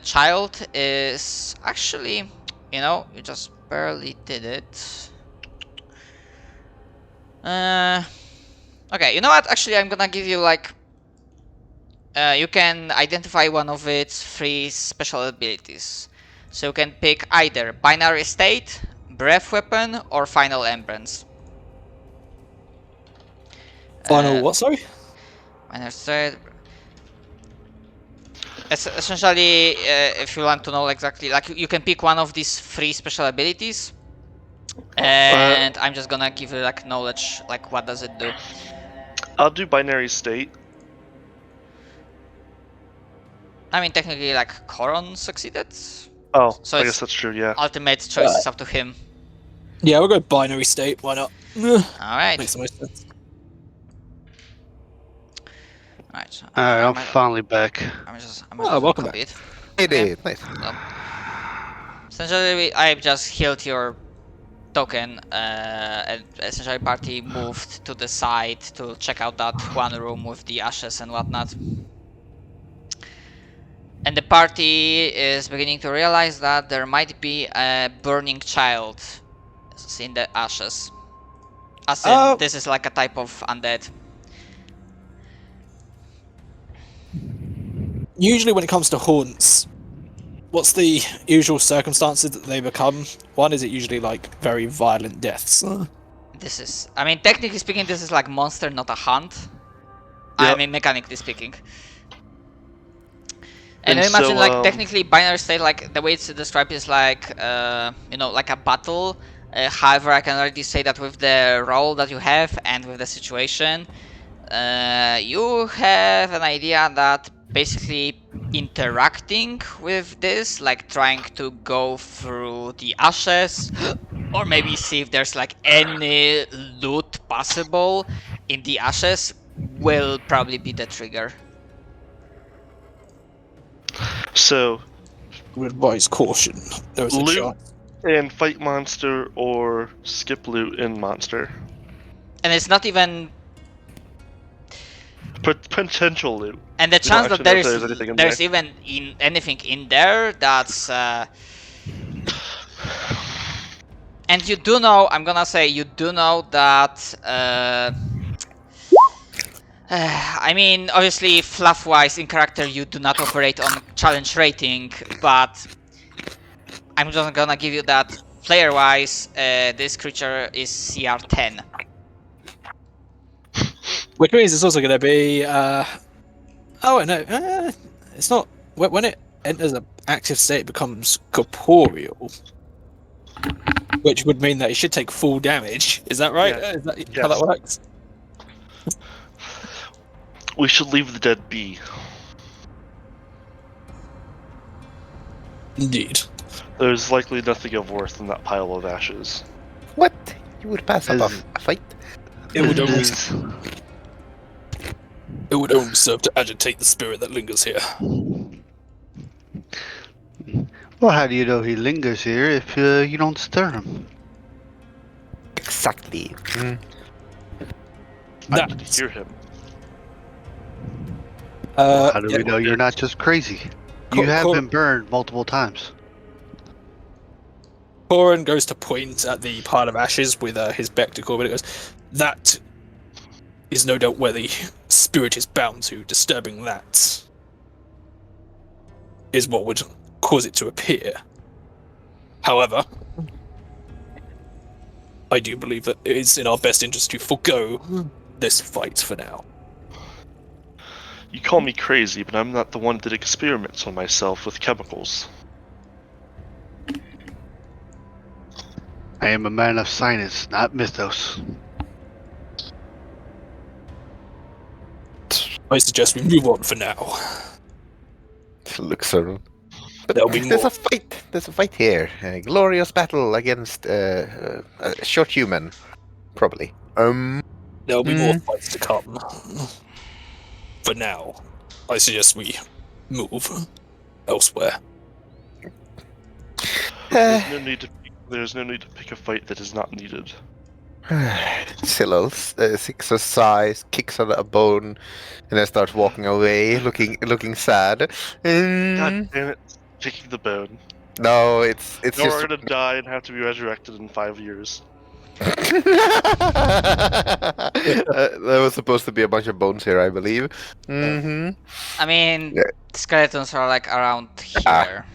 Speaker 1: child is actually, you just barely did it. Okay, you know what? Actually, I'm gonna give you like you can identify one of its 3 special abilities. So you can pick either Binary State, Breath Weapon, or Final Embrace.
Speaker 5: Final what? Sorry.
Speaker 1: Minor state. Essentially, if you want to know exactly, like you can pick one of these 3 special abilities, and I'm just gonna give you like knowledge, like what does it do.
Speaker 2: I'll do binary state.
Speaker 1: I mean, technically, like Coron succeeded.
Speaker 2: Oh,
Speaker 1: So
Speaker 2: I
Speaker 1: it's-
Speaker 2: guess that's true. Yeah.
Speaker 1: Ultimate choice is up to him.
Speaker 5: Yeah, we'll go binary state. Why not?
Speaker 1: All right.
Speaker 5: Makes the most sense.
Speaker 1: All right. So
Speaker 4: Alright, I'm
Speaker 1: I'm
Speaker 4: finally back.
Speaker 5: welcome
Speaker 1: copy
Speaker 5: back.
Speaker 1: it.
Speaker 3: It
Speaker 1: Yeah.
Speaker 3: is nice.
Speaker 1: Essentially, I just healed your token, and essentially party moved to the side to check out that one room with the ashes and whatnot. And the party is beginning to realize that there might be a burning child in the ashes. As in, this is like a type of undead.
Speaker 5: Usually, when it comes to haunts, what's the usual circumstances that they become? One, is it usually like very violent deaths?
Speaker 1: This is, I mean, technically speaking, this is like monster, not a hunt. I
Speaker 2: Yep.
Speaker 1: mean, mechanically speaking. And
Speaker 2: And
Speaker 1: imagine,
Speaker 2: so,
Speaker 1: like, technically binary state, like, the way it's described is like, you know, like a battle. However, I can already say that with the role that you have and with the situation, you have an idea that basically interacting with this, like trying to go through the ashes, or maybe see if there's like any loot possible in the ashes, will probably be the trigger.
Speaker 2: So,
Speaker 5: Would advise caution. There is a
Speaker 2: Loot.
Speaker 5: chance.
Speaker 2: and fight monster or skip loot in monster.
Speaker 1: And it's not even,
Speaker 2: Potential loot.
Speaker 1: and the
Speaker 2: don't
Speaker 1: chance that
Speaker 2: actually know if there's anything in
Speaker 1: there's
Speaker 2: there.
Speaker 1: even anything in there, that's and you do know, I'm gonna say, you do know that I mean, obviously, fluff-wise, in character, you do not operate on challenge rating, but I'm just gonna give you that player-wise, this creature is CR 10.
Speaker 5: Which means it's also going to be. Oh no, it's not. When it enters an active state, it becomes corporeal, which would mean that it should take full damage. Is that right?
Speaker 2: Yeah.
Speaker 5: Is that how
Speaker 2: Yes.
Speaker 5: that works?
Speaker 2: We should leave the dead be.
Speaker 5: Indeed.
Speaker 2: There's likely nothing of worth in that pile of ashes.
Speaker 3: What? You would pass up
Speaker 4: As-
Speaker 3: a fight?
Speaker 5: It would only.
Speaker 4: Is-
Speaker 5: It would only serve to agitate the spirit that lingers here.
Speaker 4: Well, how do you know he lingers here if you don't stir him?
Speaker 3: Exactly. Mm.
Speaker 2: I
Speaker 5: That-
Speaker 2: can hear him.
Speaker 4: How do
Speaker 5: yeah,
Speaker 4: we know you're not just crazy? You have been burned multiple times.
Speaker 5: Corin goes to point at the pile of ashes with his spectacle, but it goes, that is no doubt where the spirit is bound to. Disturbing that is what would cause it to appear. However, I do believe that it is in our best interest to forego this fight for now.
Speaker 2: You call me crazy, but I'm not the one that did experiments on myself with chemicals.
Speaker 4: I am a man of science, not mythos.
Speaker 5: I suggest we move on for now.
Speaker 3: Looks around. But
Speaker 5: There'll be
Speaker 3: there's
Speaker 5: more.
Speaker 3: a fight. There's a fight here. A glorious battle against a short human, probably.
Speaker 5: There'll be more fights to come. For now, I suggest we move elsewhere.
Speaker 2: There's no need to pick a fight that is not needed.
Speaker 3: Silo six a size, kicks on a bone, and then starts walking away, looking sad.
Speaker 2: God damn it! Picking the bone.
Speaker 3: No, it's
Speaker 2: Now
Speaker 3: just.
Speaker 2: we're gonna die and have to be resurrected in 5 years.
Speaker 3: There was supposed to be a bunch of bones here, I believe. Mm-hmm.
Speaker 1: I mean,
Speaker 3: Yeah.
Speaker 1: skeletons are like around
Speaker 3: Ah.
Speaker 1: here.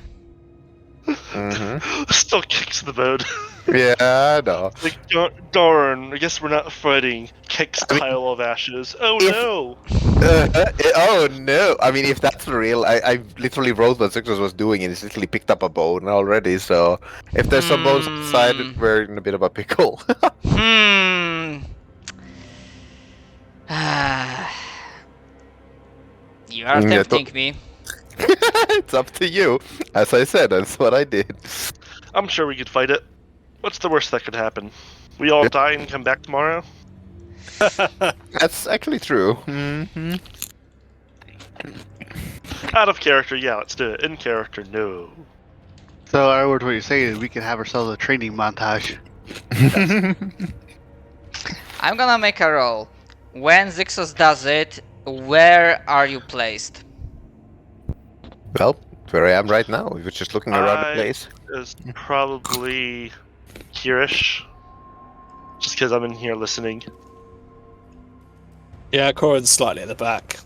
Speaker 3: Mm-hmm.
Speaker 2: Still kicks the bone.
Speaker 3: Yeah, no.
Speaker 2: Like, darn, I guess we're not fighting Keck's pile of ashes. Oh
Speaker 3: if-
Speaker 2: no!
Speaker 3: Oh no! I mean, if that's real, I literally wrote what Success was doing, and he's literally picked up a bone already. So if there's some bones outside, we're in a bit of a pickle.
Speaker 1: You are
Speaker 3: Yeah,
Speaker 1: tempting me.
Speaker 3: It's up to you. As I said, that's what I did.
Speaker 2: I'm sure we could fight it. What's the worst that could happen? We all die and come back tomorrow?
Speaker 3: That's actually true. Hmm.
Speaker 2: Out of character, yeah, let's do it. In character, no.
Speaker 4: So I heard what you're saying. We can have ourselves a training montage.
Speaker 1: I'm gonna make a roll. When Zixos does it, where are you placed?
Speaker 3: Well, where I am right now. We were just looking around the place.
Speaker 2: Is probably here-ish. Just because I'm in here listening.
Speaker 5: Yeah, Corin's slightly at the back.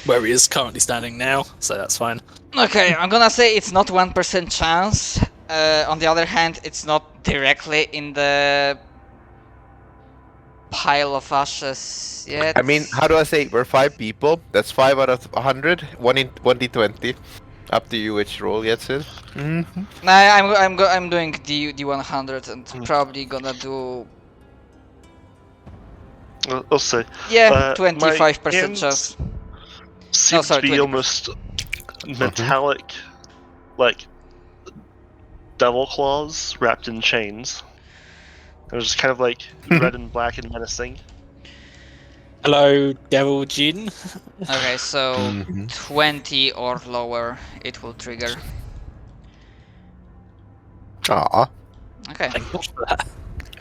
Speaker 5: Where he is currently standing now, so that's fine.
Speaker 1: Okay, I'm gonna say it's not 1% chance. On the other hand, it's not directly in the pile of ashes yet.
Speaker 3: I mean, how do I say? We're 5 people. That's 5 out of 100. 1d20. Up to you which roll gets it. Mm-hmm.
Speaker 1: Nah, I'm doing the 100 and probably gonna do
Speaker 2: We'll see.
Speaker 1: 25%
Speaker 2: hands
Speaker 1: chance.
Speaker 2: Seem
Speaker 1: sorry,
Speaker 2: to be
Speaker 1: 20%.
Speaker 2: almost metallic, like devil claws wrapped in chains. They're just kind of like red and black and menacing.
Speaker 5: Hello, Devil Jin.
Speaker 1: Okay, so
Speaker 3: Mhm.
Speaker 1: 20 or lower, it will trigger.
Speaker 3: Aw.
Speaker 1: Okay.
Speaker 5: Thank God for that.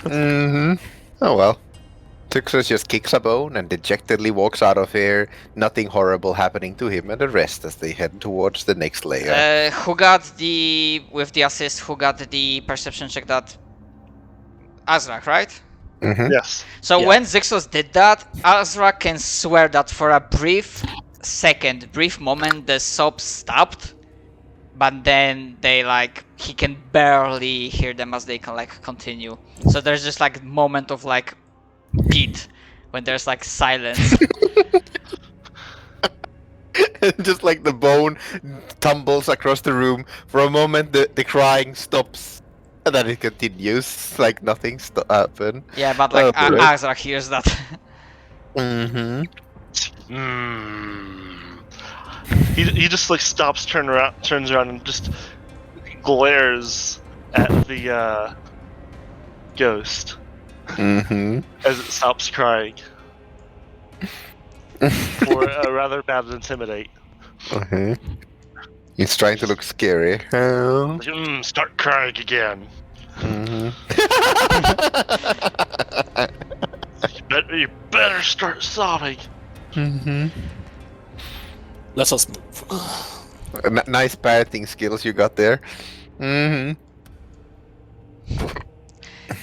Speaker 3: Mm-hmm. Oh well. Tuxus just kicks a bone and dejectedly walks out of here, nothing horrible happening to him and the rest as they head towards the next layer.
Speaker 1: Who got with the assist, who got the perception check that? Azrak, right?
Speaker 3: Mm-hmm.
Speaker 2: Yes.
Speaker 1: So
Speaker 5: Yeah.
Speaker 1: when Zixos did that, Azrak can swear that for a brief moment, the soap stopped, but then he can barely hear them as they can continue. So there's just moment of beat when there's silence.
Speaker 3: Just like the bone tumbles across the room. For a moment, the crying stops. And then it continues like nothing happened.
Speaker 1: Yeah, but
Speaker 3: Oh, boy.
Speaker 1: Azrak hears that.
Speaker 3: Mm-hmm.
Speaker 2: He just stops, turns around, and just glares at the ghost
Speaker 3: Mm-hmm.
Speaker 2: as it stops crying. For a rather bad intimidate.
Speaker 3: Mm-hmm. He's trying to look scary. Oh.
Speaker 2: Start crying again.
Speaker 3: Mm-hmm.
Speaker 2: You better start sobbing.
Speaker 3: Mm-hmm.
Speaker 5: Let us move.
Speaker 3: Nice parroting skills you got there. Mm-hmm.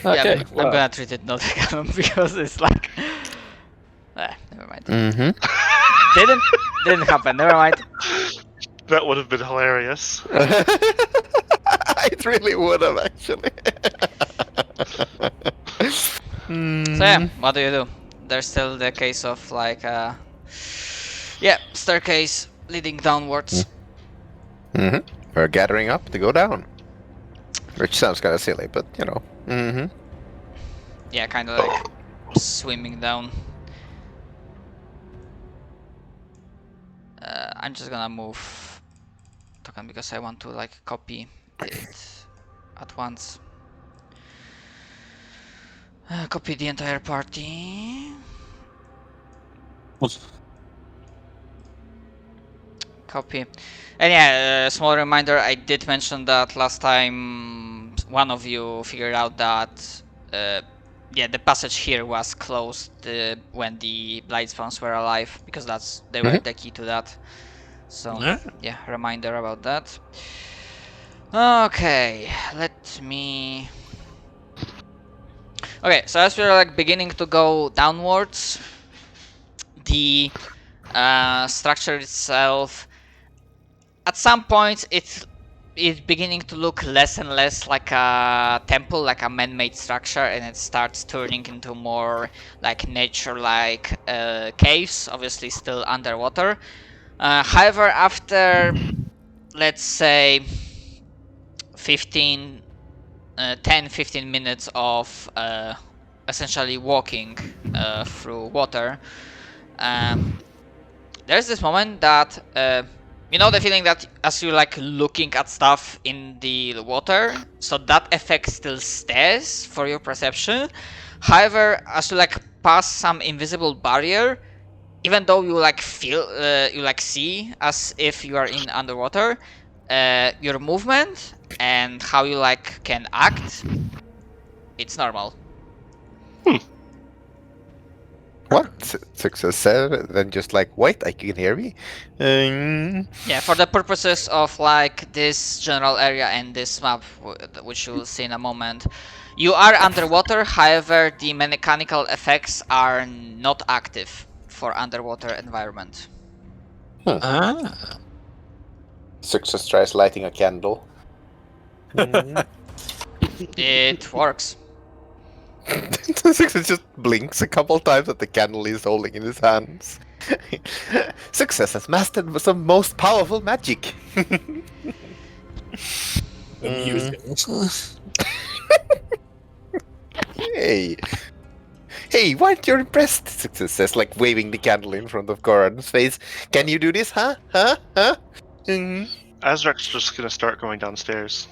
Speaker 5: Okay,
Speaker 1: I'm gonna treat it not canon because it's never mind.
Speaker 3: Mm-hmm.
Speaker 1: Didn't happen. Never mind.
Speaker 2: That would have been hilarious.
Speaker 3: It really would have actually.
Speaker 1: So yeah, what do you do? There's still the case of staircase leading downwards.
Speaker 3: Mm-hmm. We're gathering up to go down. Which sounds kind of silly, but you know. Mm-hmm.
Speaker 1: Yeah, kind of swimming down. I'm just gonna move token because I want to copy it at once. Copy the entire party. Copy. And yeah, small reminder, I did mention that last time one of you figured out that the passage here was closed when the Blightspawns were alive, because they were the key to that. So yeah, reminder about that. Okay, let me... Okay, so as we're beginning to go downwards, the structure itself, at some point it it's beginning to look less and less like a temple, like a man-made structure, and it starts turning into more like nature-like caves, obviously still underwater. However, after, let's say, 10-15 minutes of essentially walking through water, there's this moment that you know the feeling that as you're like looking at stuff in the water, so that effect still stays for your perception. However, as you like pass some invisible barrier, even though you like feel you like see as if you are in underwater, your movement and how you like can act, it's normal.
Speaker 3: What? Success said, then just like, wait, I can hear me?
Speaker 1: Yeah, for the purposes of like this general area and this map, which you'll see in a moment, you are underwater. However, the mechanical effects are not active for underwater environment.
Speaker 5: Ah.
Speaker 3: Success tries lighting a candle.
Speaker 1: It works.
Speaker 3: Success just blinks a couple times at the candle he's holding in his hands. Success has mastered some most powerful magic.
Speaker 5: Amusing.
Speaker 3: Hey. Hey, why aren't you impressed? Success says, like waving the candle in front of Goran's face. Can you do this, huh? Huh?
Speaker 2: Azrak's just gonna start going downstairs.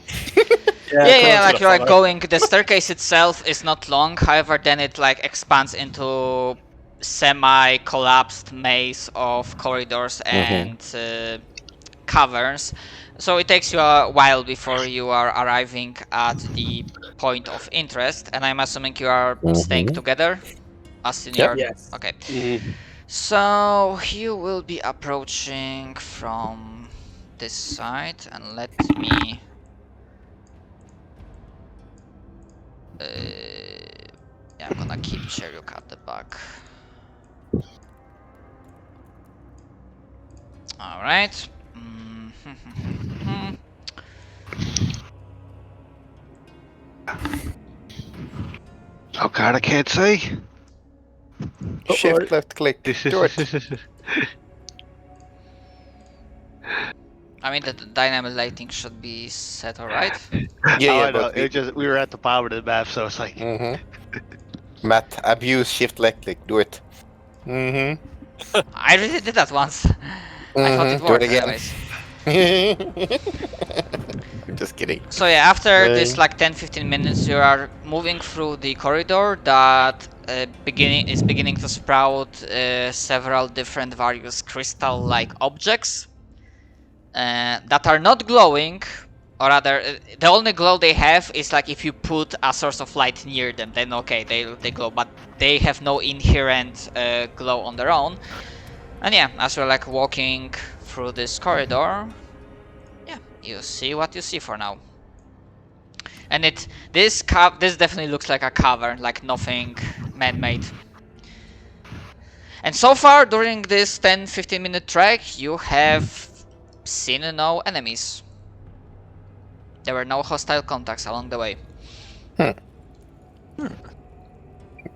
Speaker 1: Yeah, like you're like going. The staircase itself is not long. However, then it like expands into semi-collapsed maze of corridors and caverns. So it takes you a while before you are arriving at the point of interest. And I'm assuming you are staying together, as in your.
Speaker 5: Yes.
Speaker 1: Okay. So you will be approaching from this side, and let me. Yeah, I'm gonna keep Cheruk at the back. Alright.
Speaker 4: Oh god, I can't see.
Speaker 3: Shift, left click.
Speaker 4: This
Speaker 3: Do it.
Speaker 1: I mean, the dynamic lighting should be set alright.
Speaker 3: Yeah,
Speaker 4: I know.
Speaker 3: but
Speaker 4: It just we were at the bottom of the map, so it's like
Speaker 3: Matt, abuse shift, left click. Do it.
Speaker 1: I already did that once. I thought it
Speaker 3: Do
Speaker 1: worked
Speaker 3: it again.
Speaker 1: anyways.
Speaker 3: Just kidding.
Speaker 1: So yeah, after this like 10-15 minutes, you are moving through the corridor that beginning to sprout several different various crystal-like objects that are not glowing, or rather, the only glow they have is like if you put a source of light near them, then okay, they glow, but they have no inherent glow on their own. And yeah, as you're like walking through this corridor, yeah, you see what you see for now. And this definitely looks like a cavern, like nothing man-made. And so far during this 10-15 minute trek, you have seen no enemies. There were no hostile contacts along the way.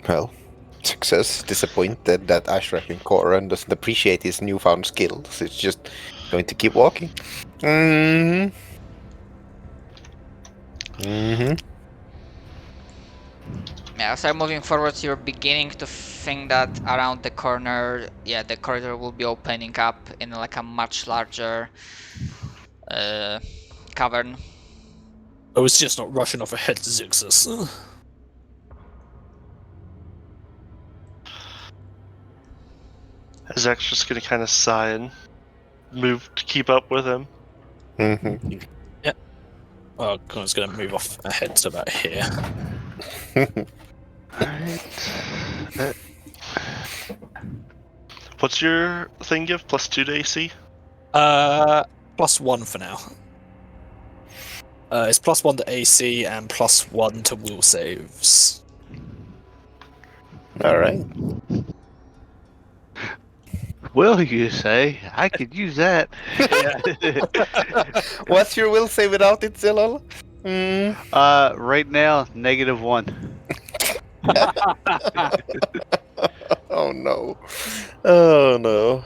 Speaker 3: Well, Success disappointed that Ashrak and Koran doesn't appreciate his newfound skills. It's just going to keep walking.
Speaker 1: Yeah, as I'm moving forward, you're beginning to think that around the corner, yeah, the corridor will be opening up in like a much larger cavern.
Speaker 5: I was just not rushing off ahead to Zixus.
Speaker 2: Azrak's just gonna kind of sigh and move to keep up with him.
Speaker 5: Well, I was going to move off ahead to about here.
Speaker 4: alright.
Speaker 2: What's your thing give? +2 to AC?
Speaker 5: +1 for now. It's +1 to AC and +1 to will saves.
Speaker 3: Alright.
Speaker 4: Will, you say? I could use that.
Speaker 3: What's your will say without it, Zilal?
Speaker 4: Right now, -1.
Speaker 3: Oh no. Oh no.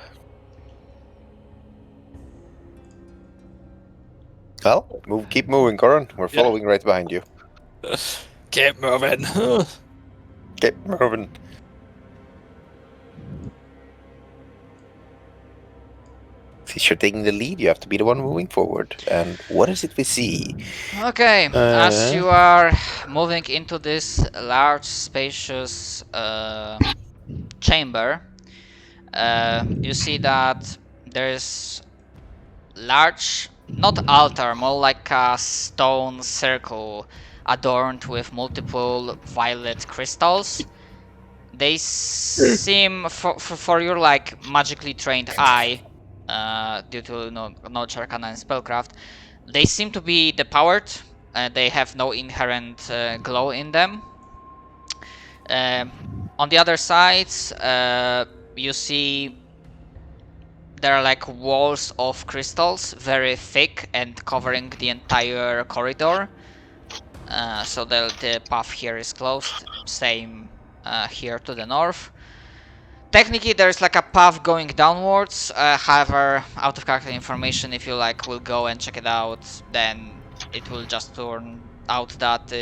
Speaker 3: Well, keep moving, Corin. We're
Speaker 5: Yeah.
Speaker 3: following right behind you.
Speaker 5: Keep moving.
Speaker 3: Keep moving. Since you're taking the lead, you have to be the one moving forward. And what is it we see?
Speaker 1: Okay, as you are moving into this large, spacious chamber, you see that there's large, not altar, more like a stone circle adorned with multiple violet crystals. They seem, for your like magically trained eye, due to knowledge arcana and spellcraft, they seem to be depowered. They have no inherent glow in them. On the other sides, you see there are like walls of crystals, very thick and covering the entire corridor. So the path here is closed. Same here to the north. Technically, there's like a path going downwards. However, out of character information, if you like will go and check it out, then it will just turn out that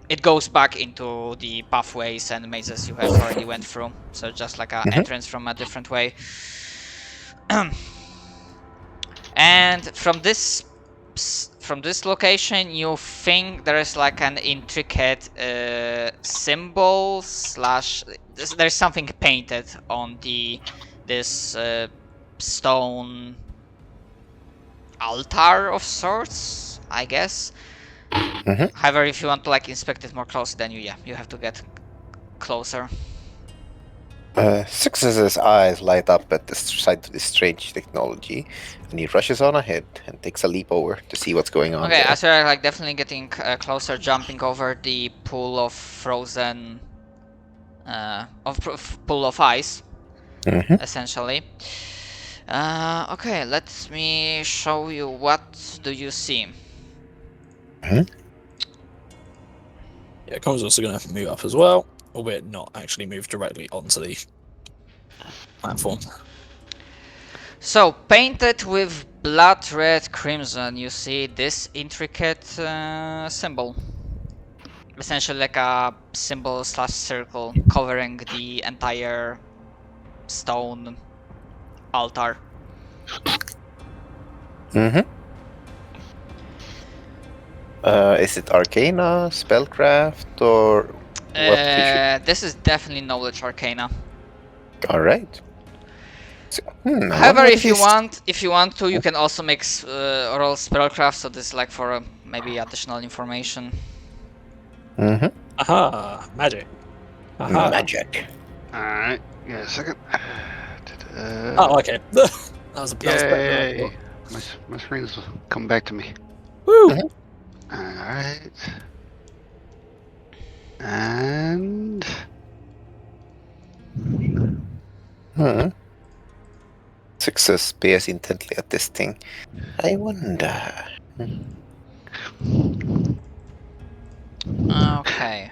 Speaker 1: it goes back into the pathways and mazes you have already went through. So just like an entrance from a different way. And from this location, you think there is like an intricate symbol slash. There's something painted on this stone altar of sorts, I guess. However, if you want to like inspect it more closely, then you have to get closer.
Speaker 3: Success's eyes light up at the sight of this strange technology, and he rushes on ahead and takes a leap over to see what's going on.
Speaker 1: Okay,
Speaker 3: there.
Speaker 1: as you're like definitely getting closer, jumping over the pool of frozen, pool of ice, essentially. Okay, let me show you. What do you see?
Speaker 5: Yeah, Colin's also going to move up as well, albeit not actually move directly onto the platform.
Speaker 1: So, painted with blood red crimson, you see this intricate symbol. Essentially like a symbol slash circle covering the entire stone altar.
Speaker 3: Is it Arcana, Spellcraft, or what?
Speaker 1: This is definitely knowledge arcana.
Speaker 3: All right. So,
Speaker 1: However, if you want to, you can also make roll spellcraft. So this is like for maybe additional information.
Speaker 5: Aha! Magic. Aha!
Speaker 3: Magic.
Speaker 4: Alright, yeah, a second.
Speaker 5: Oh, okay. That was a
Speaker 4: Yay! My screen's come back to me.
Speaker 5: Woo!
Speaker 4: Alright. And...
Speaker 3: Success stares intently at this thing. I wonder.
Speaker 1: Okay.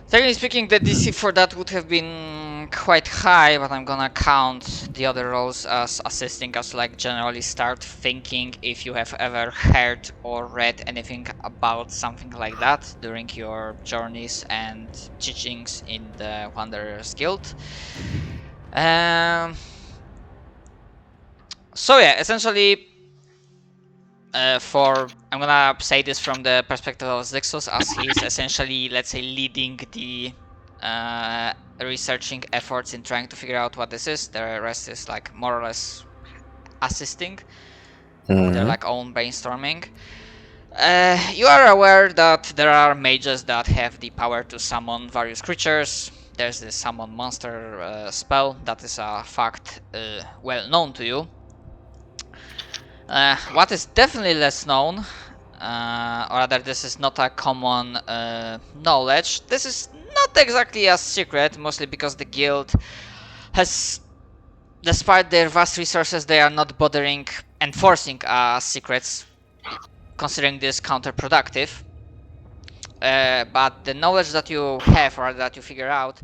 Speaker 1: Technically speaking, the DC for that would have been quite high, but I'm gonna count the other rolls as assisting us like generally start thinking if you have ever heard or read anything about something like that during your journeys and teachings in the Wanderer's Guild. So yeah, essentially, I'm gonna say this from the perspective of Zixus, as he's essentially, let's say, leading the researching efforts in trying to figure out what this is. The rest is like more or less assisting with their like own brainstorming. You are aware that there are mages that have the power to summon various creatures. There's the summon monster spell. That is a fact well known to you. What is definitely less known, or rather this is not a common knowledge, this is not exactly a secret, mostly because the guild has despite their vast resources, they are not bothering enforcing secrets, considering this counterproductive. But the knowledge that you have or that you figure out